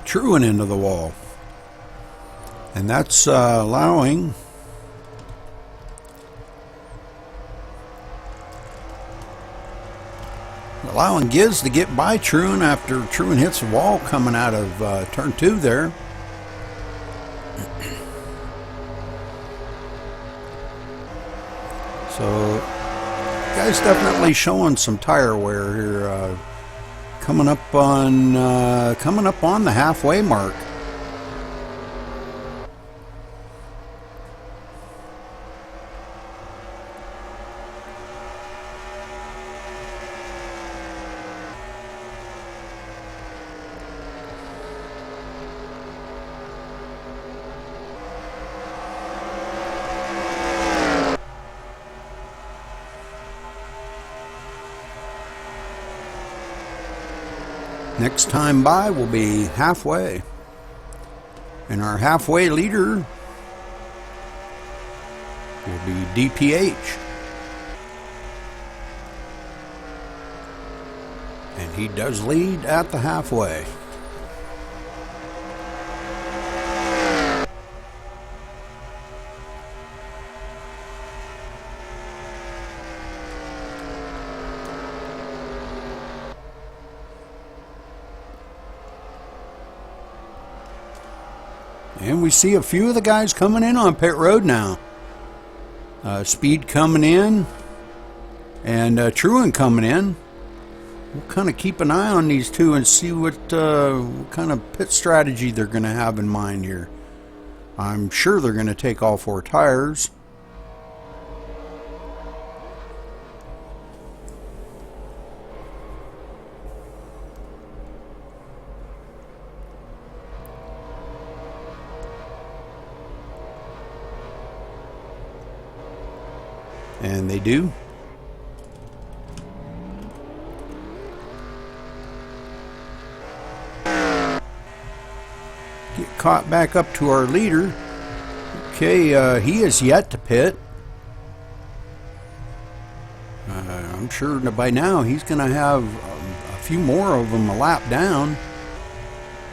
Speaker 1: Truing into the wall, and that's allowing Giz to get by Truin after Truin hits the wall coming out of turn 2 there. So guys definitely showing some tire wear here. Coming up on the halfway mark. Next time by will be halfway. And our halfway leader will be DPH. And he does lead at the halfway. And we see a few of the guys coming in on pit road now. Speed coming in, and Truin coming in. We'll kind of keep an eye on these two and see what kind of pit strategy they're going to have in mind here. I'm sure they're going to take all 4 tires. And they do. Get caught back up to our leader. Okay, he is yet to pit. I'm sure that by now he's going to have a few more of them a lap down.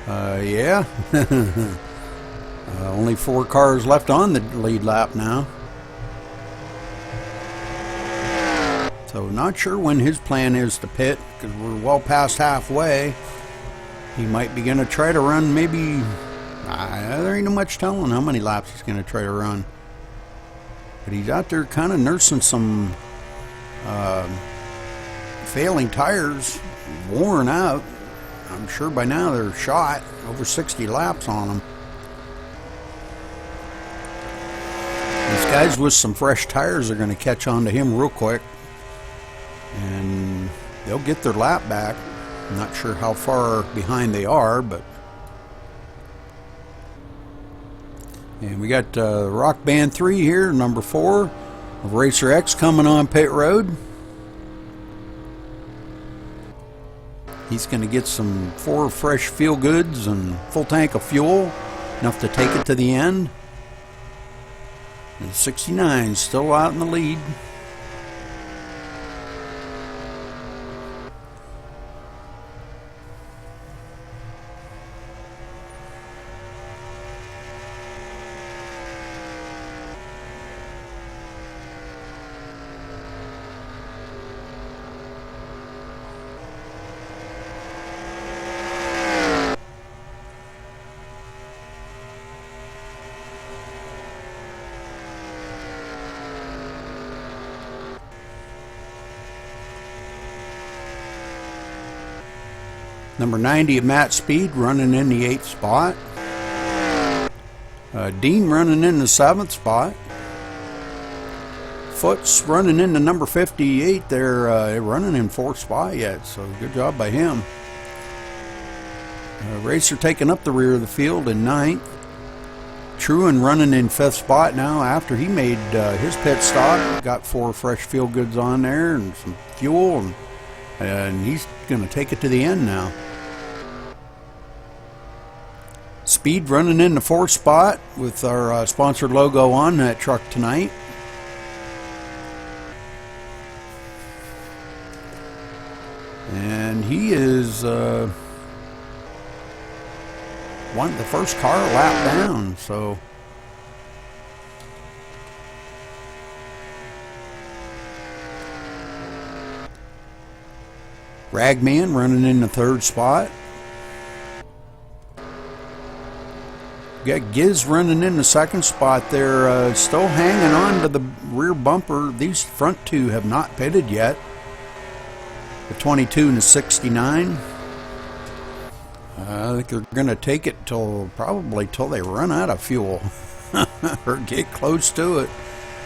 Speaker 1: Yeah. Only 4 cars left on the lead lap now. So not sure when his plan is to pit, because we're well past halfway. He might be going to try to run maybe, there ain't no much telling how many laps he's going to try to run. But he's out there kind of nursing some failing tires, worn out. I'm sure by now they're shot, over 60 laps on them. These guys with some fresh tires are going to catch on to him real quick. And they'll get their lap back. I'm not sure how far behind they are, but... And we got Rock Band 3 here, number 4 of Racer X coming on pit road. He's going to get some 4 fresh feel goods and full tank of fuel, enough to take it to the end. And 69 still out in the lead. Number 90 of Matt Speed running in the 8th spot. Dean running in the 7th spot. Foots running in the number 58. They're running in 4th spot yet, so good job by him. Racer taking up the rear of the field in 9th. Truan running in 5th spot now after he made his pit stop. Got 4 fresh fuel goods on there and some fuel, and he's going to take it to the end now. Speed running in the 4th spot with our sponsored logo on that truck tonight. And he is one the first car lap down, so Ragman running in the 3rd spot. Got Giz running in the 2nd spot. They're still hanging on to the rear bumper. These front 2 have not pitted yet. The 22 and the 69. I think they're going to take it probably till they run out of fuel or get close to it.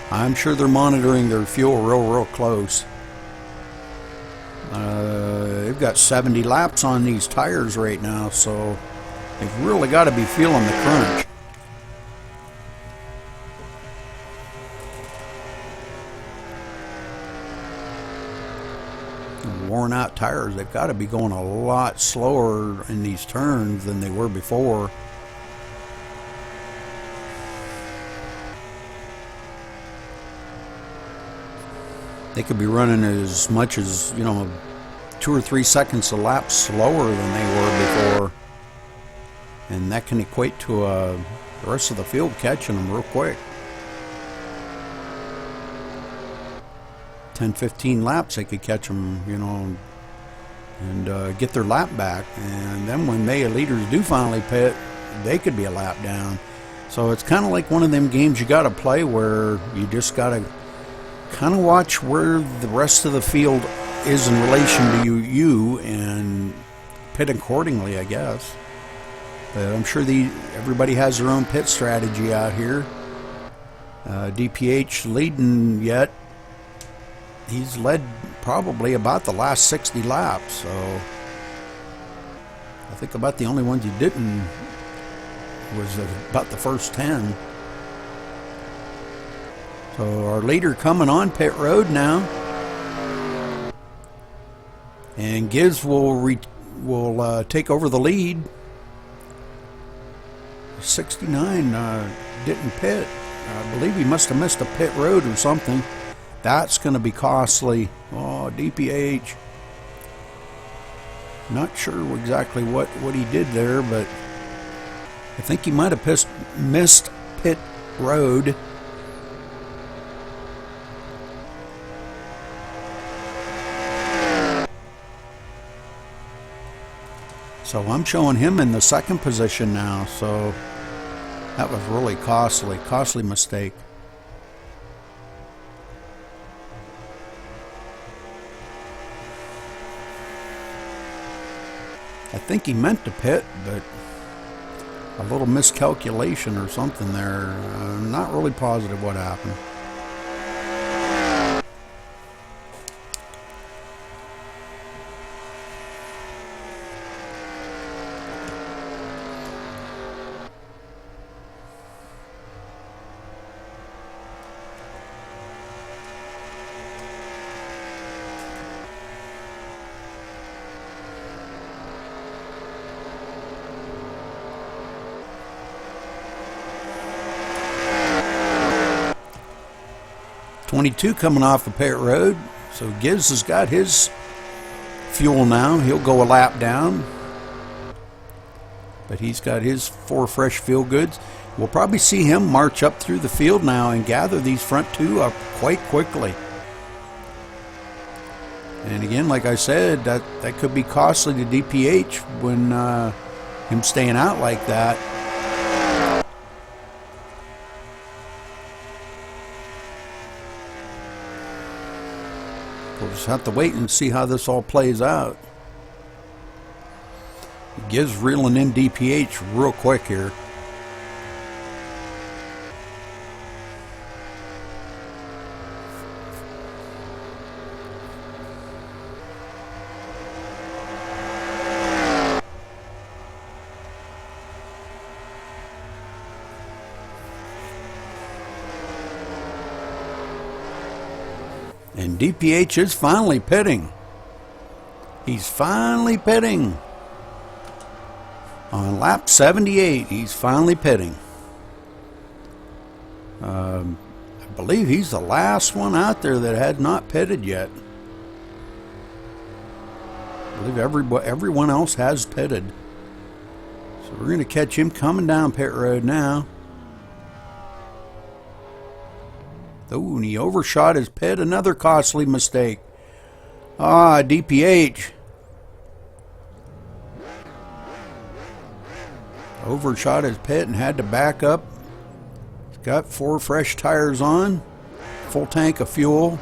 Speaker 1: I'm sure they're monitoring their fuel real close. They've got 70 laps on these tires right now, so they've really got to be feeling the crunch. Worn out tires, they've got to be going a lot slower in these turns than they were before. They could be running as much as, 2 or 3 seconds a lap slower than they were before. And that can equate to the rest of the field catching them real quick. 10-15 laps they could catch them, and get their lap back. And then when leaders do finally pit, they could be a lap down. So it's kind of like one of them games you got to play where you just got to kind of watch where the rest of the field is in relation to you and pit accordingly, I guess. But I'm sure everybody has their own pit strategy out here. DPH leading yet. He's led probably about the last 60 laps, so I think about the only ones he didn't was about the first 10. So our leader coming on pit road now, and Gibbs will take over the lead. 69 didn't pit. I believe he must have missed a pit road or something. That's going to be costly. Oh, DPH. Not sure exactly what he did there, but I think he might have missed pit road. So I'm showing him in the second position now, so that was really costly mistake. I think he meant to pit, but a little miscalculation or something there. I'm not really positive what happened. .22 coming off the pit road, so Gibbs has got his fuel now. He'll go a lap down, but he's got his 4 fresh fuel goods. We'll probably see him march up through the field now and gather these front 2 up quite quickly. And again, like I said, that could be costly to DPH when him staying out like that. We'll just have to wait and see how this all plays out. Gibbs reeling in DPH real quick here. And DPH is finally pitting. He's finally pitting. On lap 78, he's finally pitting. I believe he's the last one out there that had not pitted yet. I believe everyone else has pitted. So we're going to catch him coming down pit road now. Oh, and he overshot his pit. Another costly mistake. DPH. Overshot his pit and had to back up. He's got 4 fresh tires on. Full tank of fuel.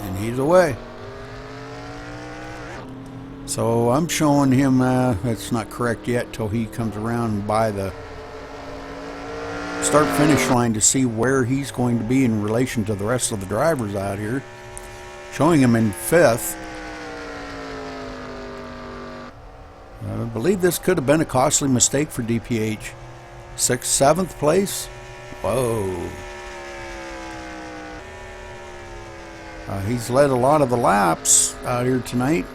Speaker 1: And he's away. So I'm showing him, that's not correct yet till he comes around by the start finish line to see where he's going to be in relation to the rest of the drivers out here. Showing him in 5th. I believe this could have been a costly mistake for DPH. 6th, 7th place. Whoa. He's led a lot of the laps out here tonight.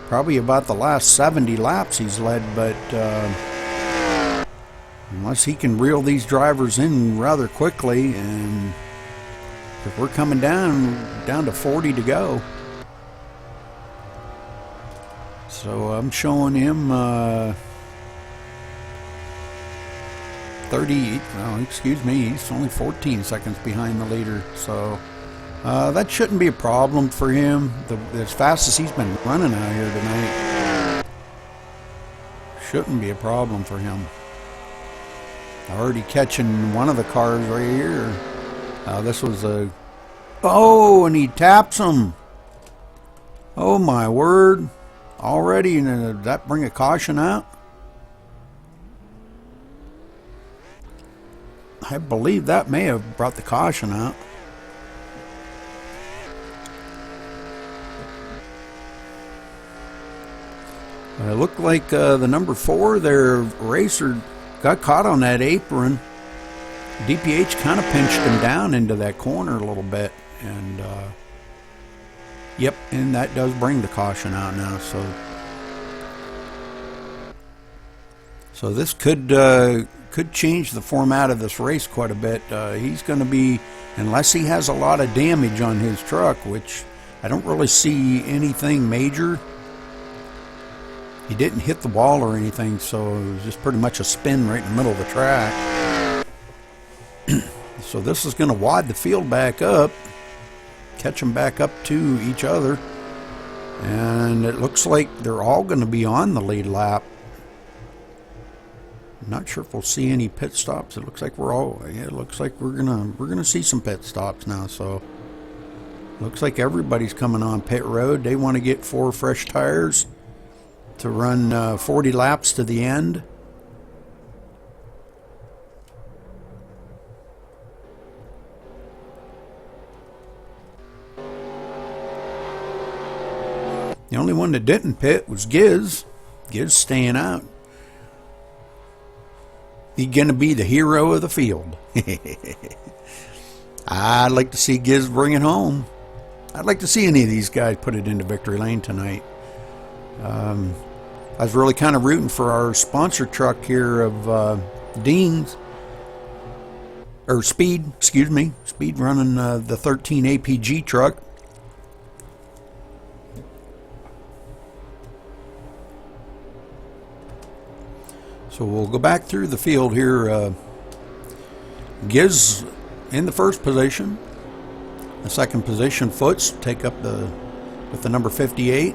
Speaker 1: Probably about the last 70 laps he's led, but unless he can reel these drivers in rather quickly, and if we're coming down to 40 to go. So I'm showing him 30, well, excuse me, he's only 14 seconds behind the leader. So that shouldn't be a problem for him. As fast as he's been running out here tonight, shouldn't be a problem for him. Already catching one of the cars right here. This was a... Oh, and he taps him. Oh, my word. already, and did that bring a caution out? I believe that may have brought the caution out. It looked like the number 4 there, Racer, got caught on that apron. DPH kind of pinched him down into that corner a little bit, and yep, and that does bring the caution out now. So this could change the format of this race quite a bit. He's going to be, unless he has a lot of damage on his truck, which I don't really see anything major. He didn't hit the wall or anything, so it was just pretty much a spin right in the middle of the track. So this is going to wad the field back up, catch them back up to each other, and it looks like they're all going to be on the lead lap. I'm not sure if we'll see any pit stops. It looks like it looks like we're gonna see some pit stops now. So looks like everybody's coming on pit road. They want to get 4 fresh tires to run 40 laps to the end. The only one that didn't pit was Giz. Giz staying out. He's going to be the hero of the field. I'd like to see Giz bring it home. I'd like to see any of these guys put it into victory lane tonight. I was really kind of rooting for our sponsor truck here of Dean's. Or Speed, excuse me. Speed running the 13 APG truck. So we'll go back through the field here. Giz in the first position. The second position, Foots, take up with the number 58.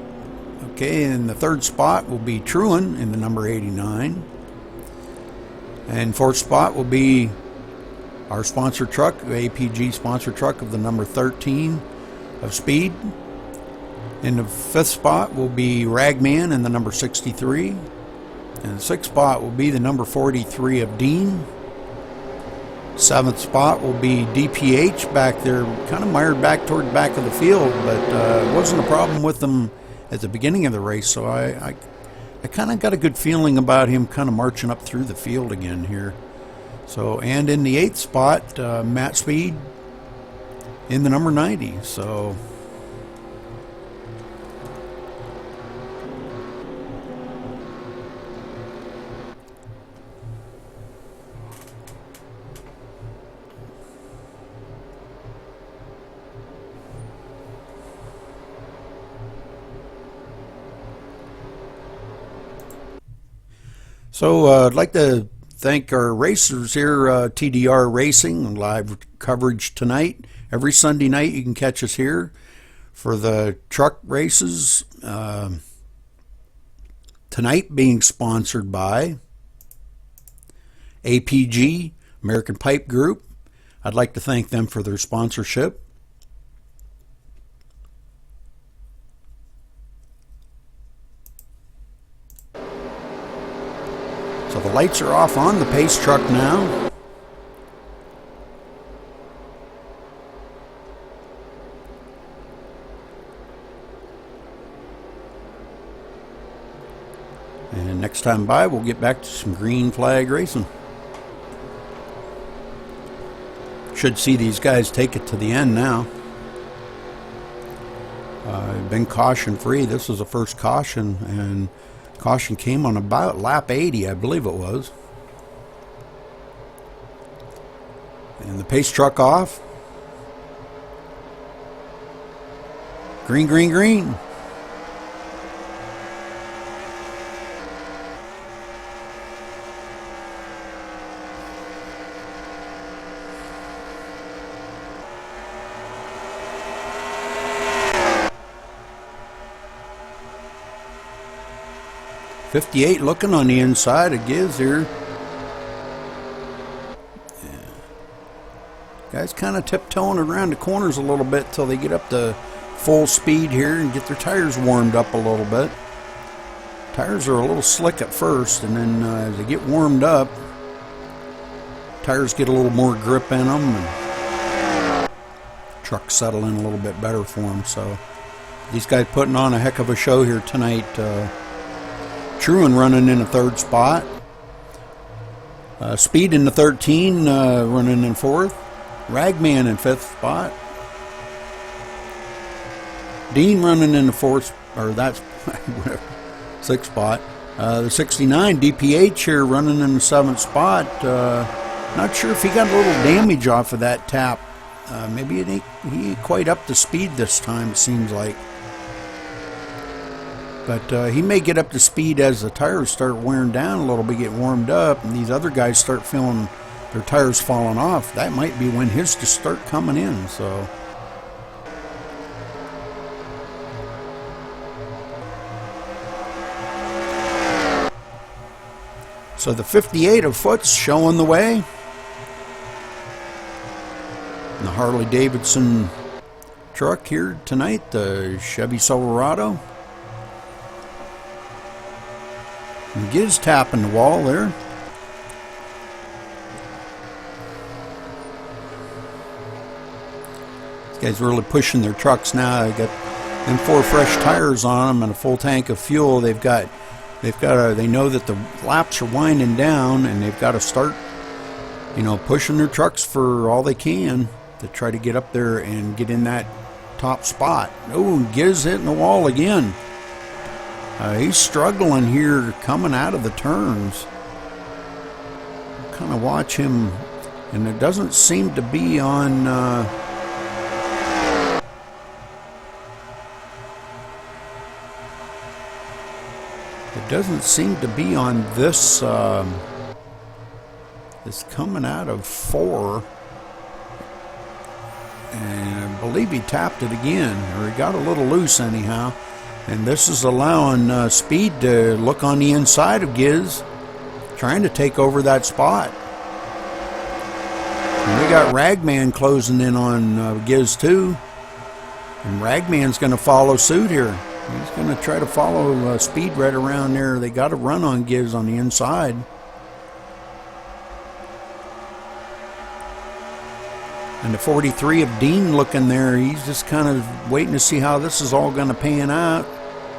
Speaker 1: Okay, in the third spot will be Truan in the number 89. And fourth spot will be our sponsor truck, the APG sponsor truck of the number 13 of Speed. In the fifth spot will be Ragman in the number 63. And the sixth spot will be the number 43 of Dean. Seventh spot will be DPH back there, kind of mired back toward the back of the field, but it wasn't a problem with them at the beginning of the race, so I kind of got a good feeling about him kind of marching up through the field again here. So, and in the eighth spot, Matt Speed in the number 90, so... So I'd like to thank our racers here, TDR-Racing, live coverage tonight. Every Sunday night you can catch us here for the truck races. Tonight being sponsored by APG, American Pipe Group. I'd like to thank them for their sponsorship. So the lights are off on the pace truck now. And next time by, we'll get back to some green flag racing. Should see these guys take it to the end now. Been caution free. This was the first caution, and caution came on about lap 80, I believe it was. And the pace truck off. Green, green, green. .58 looking on the inside of Giz here. Yeah. Guys kind of tiptoeing around the corners a little bit till they get up to full speed here and get their tires warmed up a little bit. Tires are a little slick at first, and then as they get warmed up, tires get a little more grip in them, and trucks settle in a little bit better for them. So these guys putting on a heck of a show here tonight. Truan running in the 3rd spot. Speed in the 13, running in 4th. Ragman in 5th spot. Dean running in the 4th, or that's whatever, 6th spot. The 69 DPH here running in the 7th spot. Not sure if he got a little damage off of that tap. Maybe he ain't quite up to speed this time, it seems like. But he may get up to speed as the tires start wearing down a little bit, get warmed up, and these other guys start feeling their tires falling off. That might be when his to start coming in. So the 58 of Foot's showing the way. And the Harley Davidson truck here tonight, the Chevy Silverado. And Giz tapping the wall there. These guys really pushing their trucks now. They got them 4 fresh tires on them and a full tank of fuel. They know that the laps are winding down, and they've got to start, pushing their trucks for all they can to try to get up there and get in that top spot. Oh, Giz hitting the wall again. He's struggling here coming out of the turns. Kind of watch him, and it doesn't seem to be on. It doesn't seem to be on this. It's coming out of 4, and I believe he tapped it again, or he got a little loose anyhow. And this is allowing Speed to look on the inside of Giz, trying to take over that spot. And we got Ragman closing in on Giz too. And Ragman's going to follow suit here. He's going to try to follow Speed right around there. They got to run on Giz on the inside. And the 43 of Dean looking there, he's just kind of waiting to see how this is all going to pan out.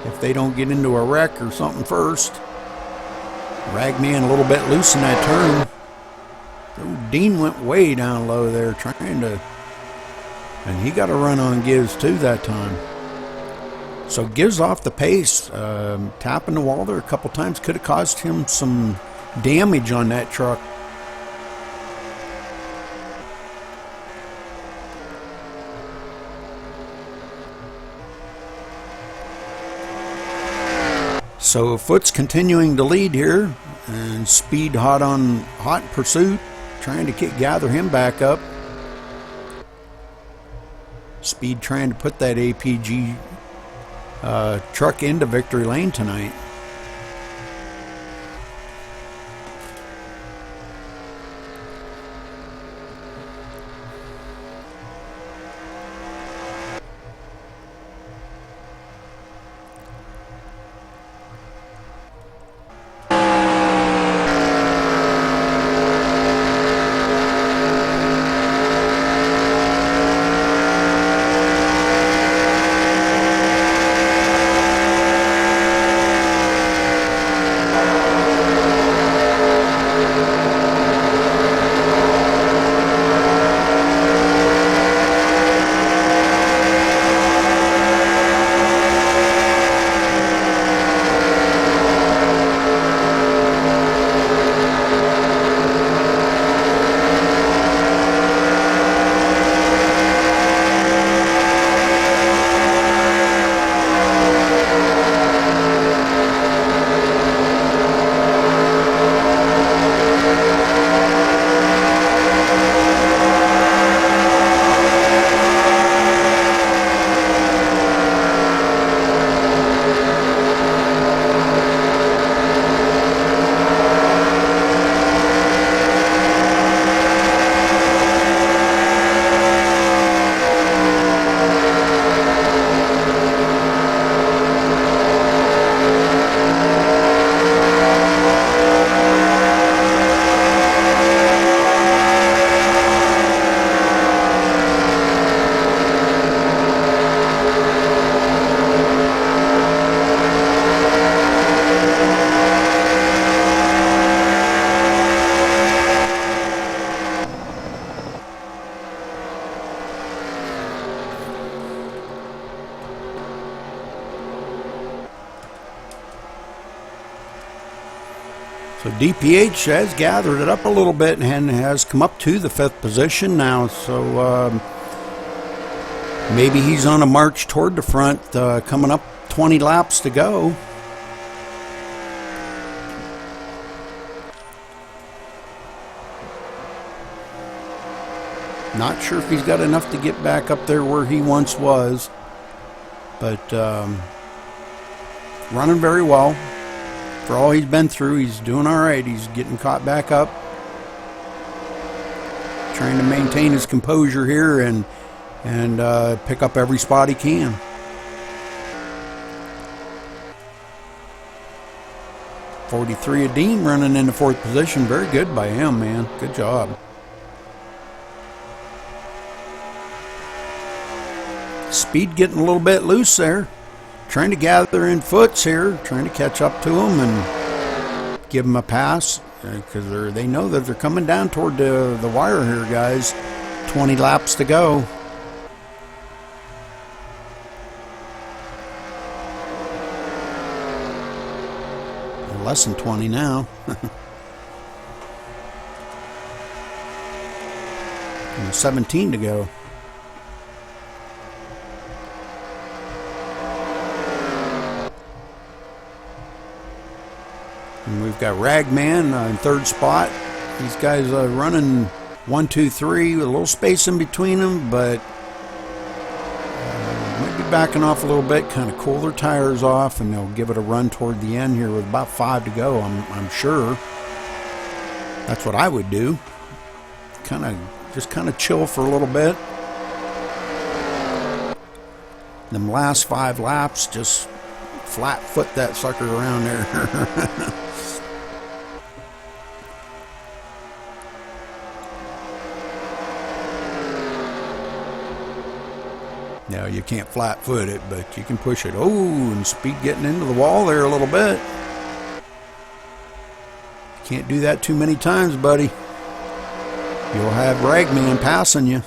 Speaker 1: If they don't get into a wreck or something first. Ragman a little bit loose in that turn. Oh, Dean went way down low there trying to... And he got a run on Giz too that time. So Giz off the pace, tapping the wall there a couple times. Could have caused him some damage on that truck. So Foot's continuing to lead here, and Speed hot pursuit, trying to gather him back up. Speed trying to put that APG truck into victory lane tonight. DPH has gathered it up a little bit and has come up to the 5th position now, so maybe he's on a march toward the front, coming up 20 laps to go. Not sure if he's got enough to get back up there where he once was, but running very well. For all he's been through, he's doing all right. He's getting caught back up, trying to maintain his composure here and pick up every spot he can. .43 of Dean running in the 4th position. Very good by him, man. Good job. Speed getting a little bit loose there. Trying to gather in foots here, trying to catch up to him and give him a pass, because they know that they're coming down toward the wire here, guys. 20 laps to go. Less than 20 now. And 17 to go. And we've got Ragman in 3rd spot. These guys are running 1, 2, 3 with a little space in between them, but might be backing off a little bit, kind of cool their tires off, and they'll give it a run toward the end here with about 5 to go. I'm sure. That's what I would do. Just kind of chill for a little bit. Them last 5 laps, just flat foot that sucker around there. Now you can't flat foot it, but you can push it. Oh, and Speed getting into the wall there a little bit. Can't do that too many times, buddy. You'll have Ragman passing you.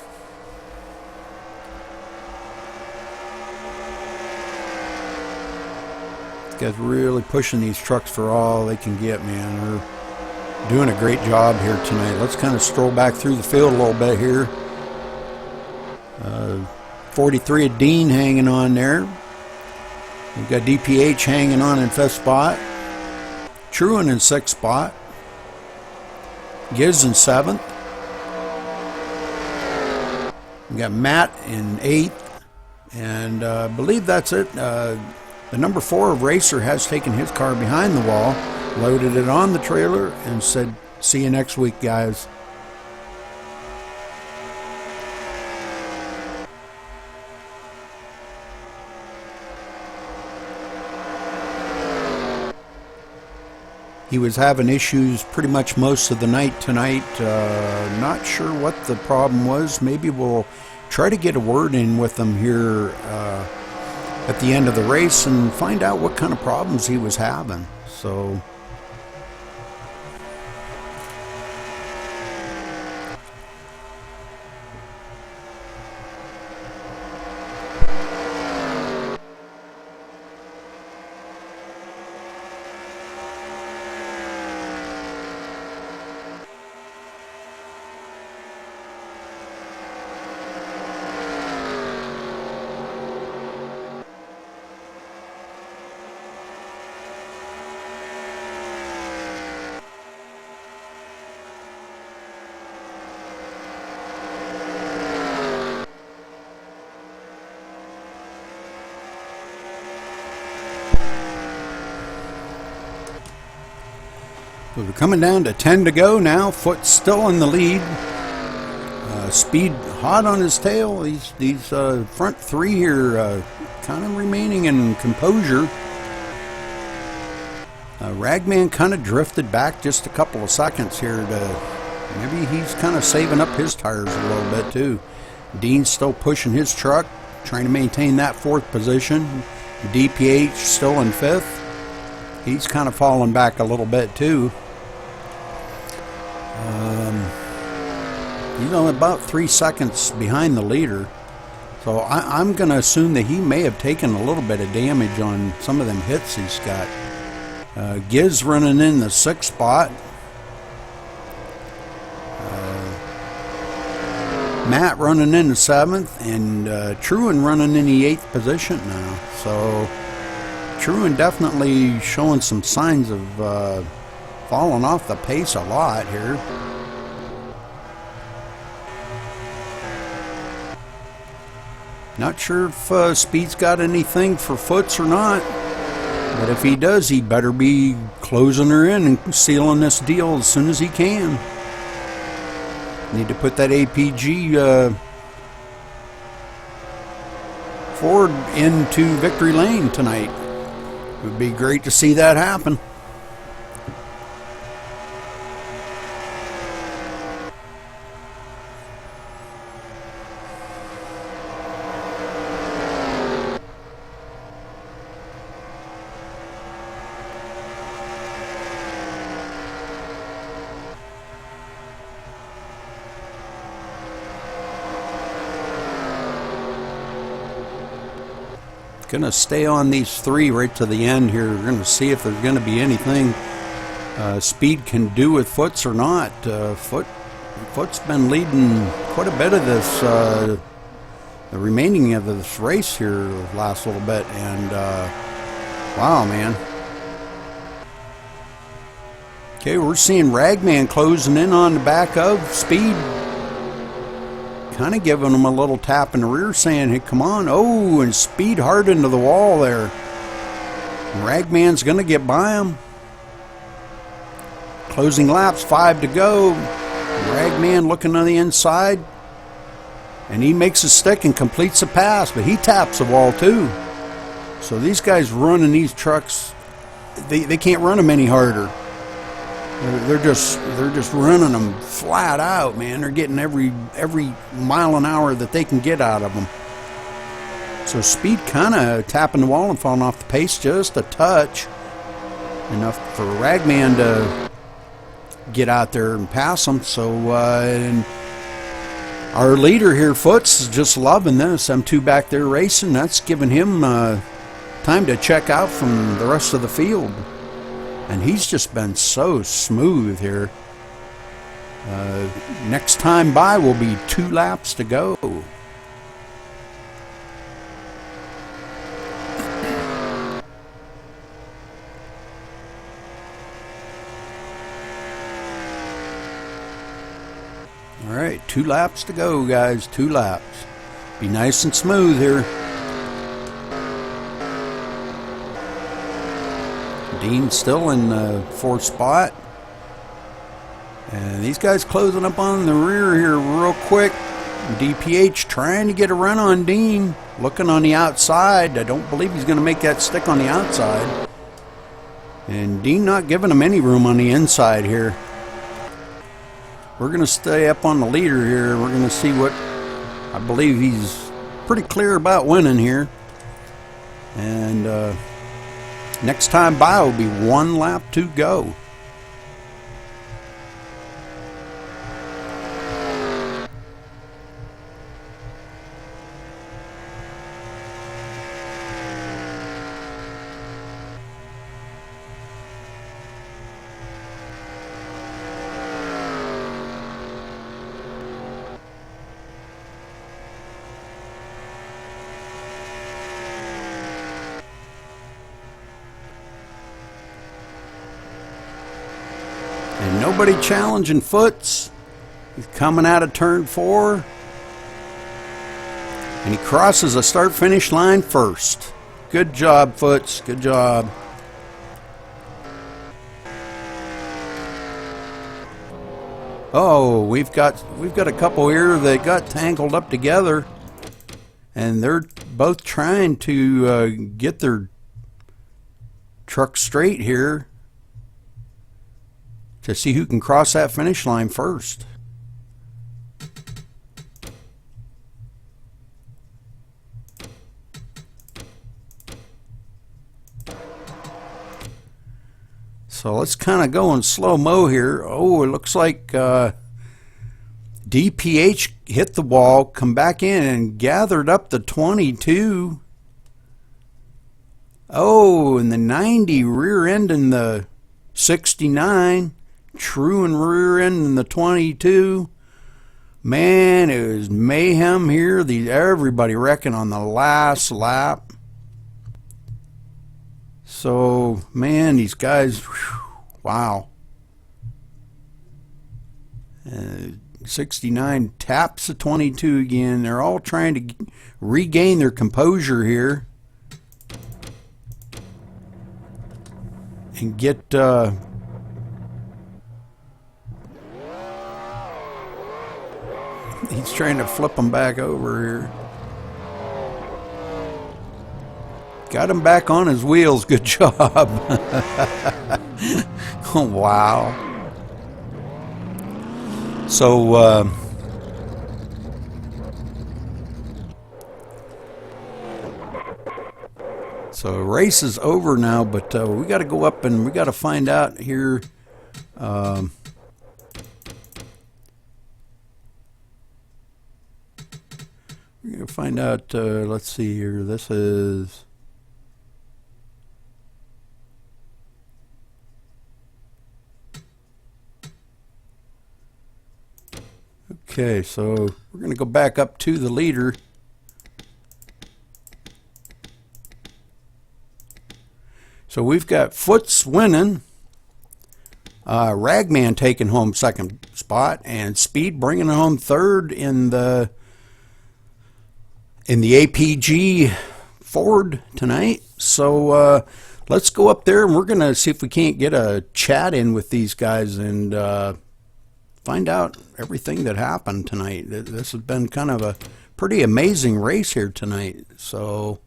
Speaker 1: These guys really pushing these trucks for all they can get, man. They're doing a great job here tonight. Let's kind of stroll back through the field a little bit here. 43 of Dean hanging on there. We've got DPH hanging on in 5th spot. Truan in 6th spot. Giz in 7th. We got Matt in 8th. And I believe that's it. The number 4 of Racer has taken his car behind the wall, loaded it on the trailer, and said, "See you next week, guys." He was having issues pretty much most of the night tonight. Not sure what the problem was. Maybe we'll try to get a word in with him here at the end of the race and find out what kind of problems he was having. So we're coming down to 10 to go now. Foot's still in the lead. Speed hot on his tail. These front 3 here kind of remaining in composure. Ragman kind of drifted back just a couple of seconds here. Maybe he's kind of saving up his tires a little bit too. Dean's still pushing his truck, trying to maintain that 4th position. DPH still in 5th. He's kind of falling back a little bit too. He's only about 3 seconds behind the leader. So I'm going to assume that he may have taken a little bit of damage on some of them hits he's got. Giz running in the 6th spot. Matt running in the 7th, and Truan running in the 8th position now. So Truan definitely showing some signs of falling off the pace a lot here. Not sure if Speed's got anything for Foots or not, but if he does, he better be closing her in and sealing this deal as soon as he can. Need to put that APG Ford into victory lane tonight. It would be great to see that happen. Gonna stay on these 3 right to the end here. We're gonna see if there's gonna be anything Speed can do with Foots or not. Foot's been leading quite a bit of this, the remaining of this race here the last little bit, and wow, man. Okay, we're seeing Ragman closing in on the back of Speed. Kind of giving him a little tap in the rear saying, hey, come on. Oh, and Speed hard into the wall there. Ragman's going to get by him. Closing laps, 5 to go. Ragman looking on the inside. And he makes a stick and completes the pass, but he taps the wall too. So these guys running these trucks, they can't run them any harder. They're just running them flat out, man. They're getting every mile an hour that they can get out of them. So Speed kind of tapping the wall and falling off the pace just a touch. Enough for Ragman to get out there and pass them. So and our leader here, Foots, is just loving this. M2 back there racing. That's giving him time to check out from the rest of the field. And he's just been so smooth here. Next time by will be 2 laps to go. All right, 2 laps to go, guys. 2 laps. Be nice and smooth here. Dean still in the 4th spot. And these guys closing up on the rear here real quick. DPH trying to get a run on Dean. Looking on the outside. I don't believe he's going to make that stick on the outside. And Dean not giving him any room on the inside here. We're going to stay up on the leader here. We're going to see what... I believe he's pretty clear about winning here. And... next time by will be 1 lap to go. And nobody challenging Foots. He's coming out of turn 4. And he crosses the start-finish line first. Good job, Foots. Good job. Oh, we've got a couple here that got tangled up together. And they're both trying to get their truck straight here to see who can cross that finish line first. So let's kind of go in slow-mo here. Oh, it looks like DPH hit the wall, come back in and gathered up the 22. Oh, and the 90 rear end in the 69. True and rear end in the 22. Man, it was mayhem here. Everybody wrecking on the last lap. So, man, these guys, whew, wow. 69 taps the 22 again. They're all trying to regain their composure here and get he's trying to flip them back over here. Got him back on his wheels. Good job. Oh, wow. So, race is over now, but we got to go up and we got to find out here. We're going to find out, let's see here. This is... Okay, so we're going to go back up to the leader. So we've got Foots winning, Ragman taking home second spot, and Speed bringing home third in the APG Ford tonight. So let's go up there and we're going to see if we can't get a chat in with these guys and find out everything that happened tonight. This has been kind of a pretty amazing race here tonight. So,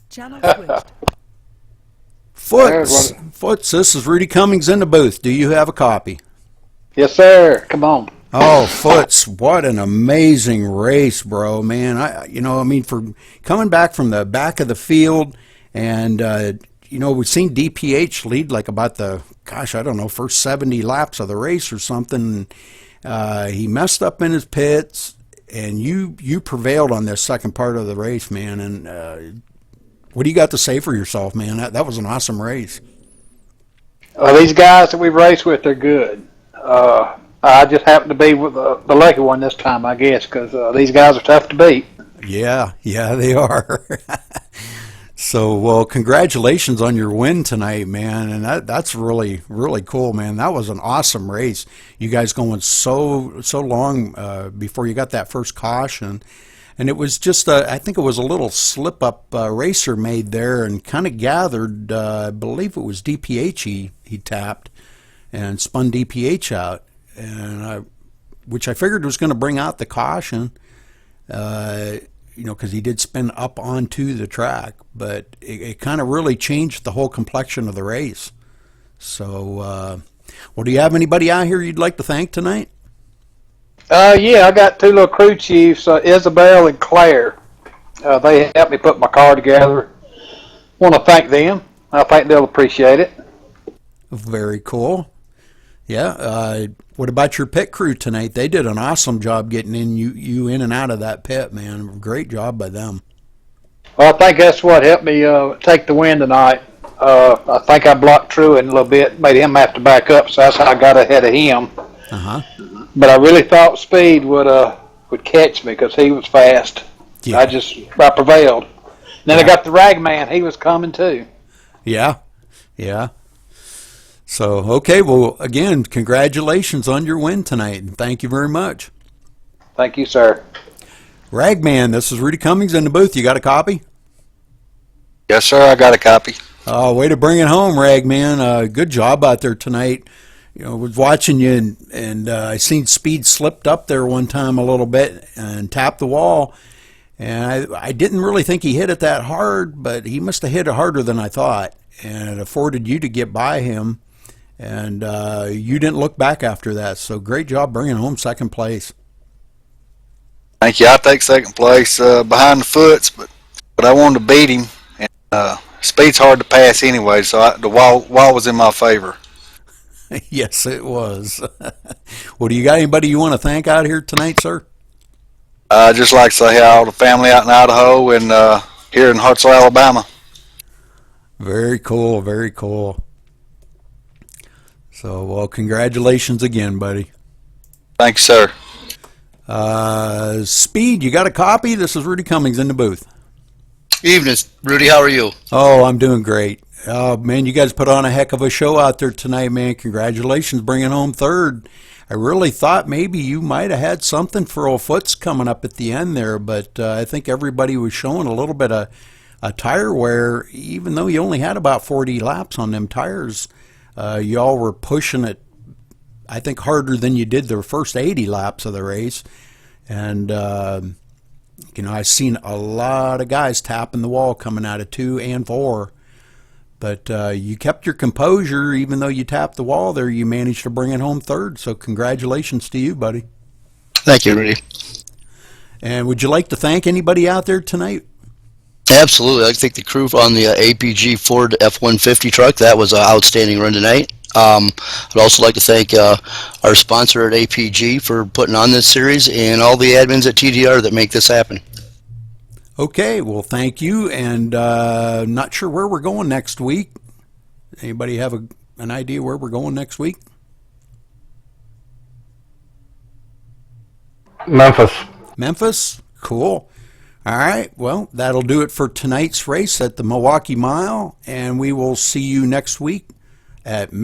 Speaker 4: Channel switched.
Speaker 1: Foots, this is Rudy Cummings in the booth. Do you have a copy?
Speaker 2: Yes, sir. Come on.
Speaker 1: Oh, Foots, what an amazing race, bro, man. I mean, for coming back from the back of the field and, we've seen DPH lead like about the, gosh, I don't know, first 70 laps of the race or something. He messed up in his pits, and you prevailed on this second part of the race, man. And what do you got to say for yourself, man? That was an awesome race.
Speaker 2: Well, these guys that we've raced with, they're good. I just happened to be with the lucky one this time, I guess, because these guys are tough to beat.
Speaker 1: Yeah, they are. So, well, congratulations on your win tonight, man, and that's really, really cool, man. That was an awesome race. You guys going so long before you got that first caution, and it was just, I think it was a little slip-up racer made there and kind of gathered, I believe it was DPH he tapped and spun DPH out, and which I figured was going to bring out the caution, because he did spin up onto the track, but it kind of really changed the whole complexion of the race. So, well, do you have anybody out here you'd like to thank tonight?
Speaker 2: Yeah, I got two little crew chiefs, Isabel and Claire. They helped me put my car together. Want to thank them. I think they'll appreciate it.
Speaker 1: Very cool. Yeah. What about your pit crew tonight? They did an awesome job getting you in and out of that pit, man. Great job by them.
Speaker 2: Well, I think that's what helped me take the win tonight. I think I blocked Truett a little bit, made him have to back up, so that's how I got ahead of him. But I really thought Speed would catch me because he was fast.
Speaker 1: Yeah.
Speaker 2: I prevailed. And then I got the Ragman. He was coming too.
Speaker 1: Yeah. So, okay, well, again, congratulations on your win tonight, and thank you very much.
Speaker 2: Thank you, sir.
Speaker 1: Ragman, this is Rudy Cummings in the booth. You got a copy?
Speaker 3: Yes, sir, I got a copy.
Speaker 1: Oh, way to bring it home, Ragman. Good job out there tonight. I was watching you, and I seen Speed slipped up there one time a little bit and tapped the wall. And I didn't really think he hit it that hard, but he must have hit it harder than I thought. And it afforded you to get by him. And you didn't look back after that. So great job bringing home second place.
Speaker 3: Thank you. I take second place behind the Foots, but I wanted to beat him. And Speed's hard to pass anyway, so the wall was in my favor.
Speaker 1: Yes, it was. Well, do you got anybody you want to thank out here tonight, sir?
Speaker 3: I'd just like to say hi to all the family out in Idaho and here in Hartselle, Alabama.
Speaker 1: Very cool, very cool. So, well, congratulations again, buddy.
Speaker 3: Thanks, sir.
Speaker 1: Speed, you got a copy? This is Rudy Cummings in the booth.
Speaker 8: Evening, Rudy. How are you?
Speaker 1: Oh, I'm doing great. Man, you guys put on a heck of a show out there tonight, man. Congratulations bringing home third. I really thought maybe you might have had something for old Foots coming up at the end there, but I think everybody was showing a little bit of a tire wear, even though you only had about 40 laps on them tires. Y'all were pushing it, I think, harder than you did the first 80 laps of the race. And, I've seen a lot of guys tapping the wall coming out of 2 and 4. But you kept your composure, even though you tapped the wall there. You managed to bring it home third. So congratulations to you, buddy.
Speaker 8: Thank you, Rudy.
Speaker 1: And would you like to thank anybody out there tonight?
Speaker 8: Absolutely. I'd like to thank the crew on the APG Ford F-150 truck. That was an outstanding run tonight. I'd also like to thank our sponsor at APG for putting on this series and all the admins at TDR that make this happen.
Speaker 1: Okay, well, thank you. And not sure where we're going next week. Anybody have an idea where we're going next week?
Speaker 7: Memphis.
Speaker 1: Memphis? Cool. All right, well, that'll do it for tonight's race at the Milwaukee Mile, and we will see you next week at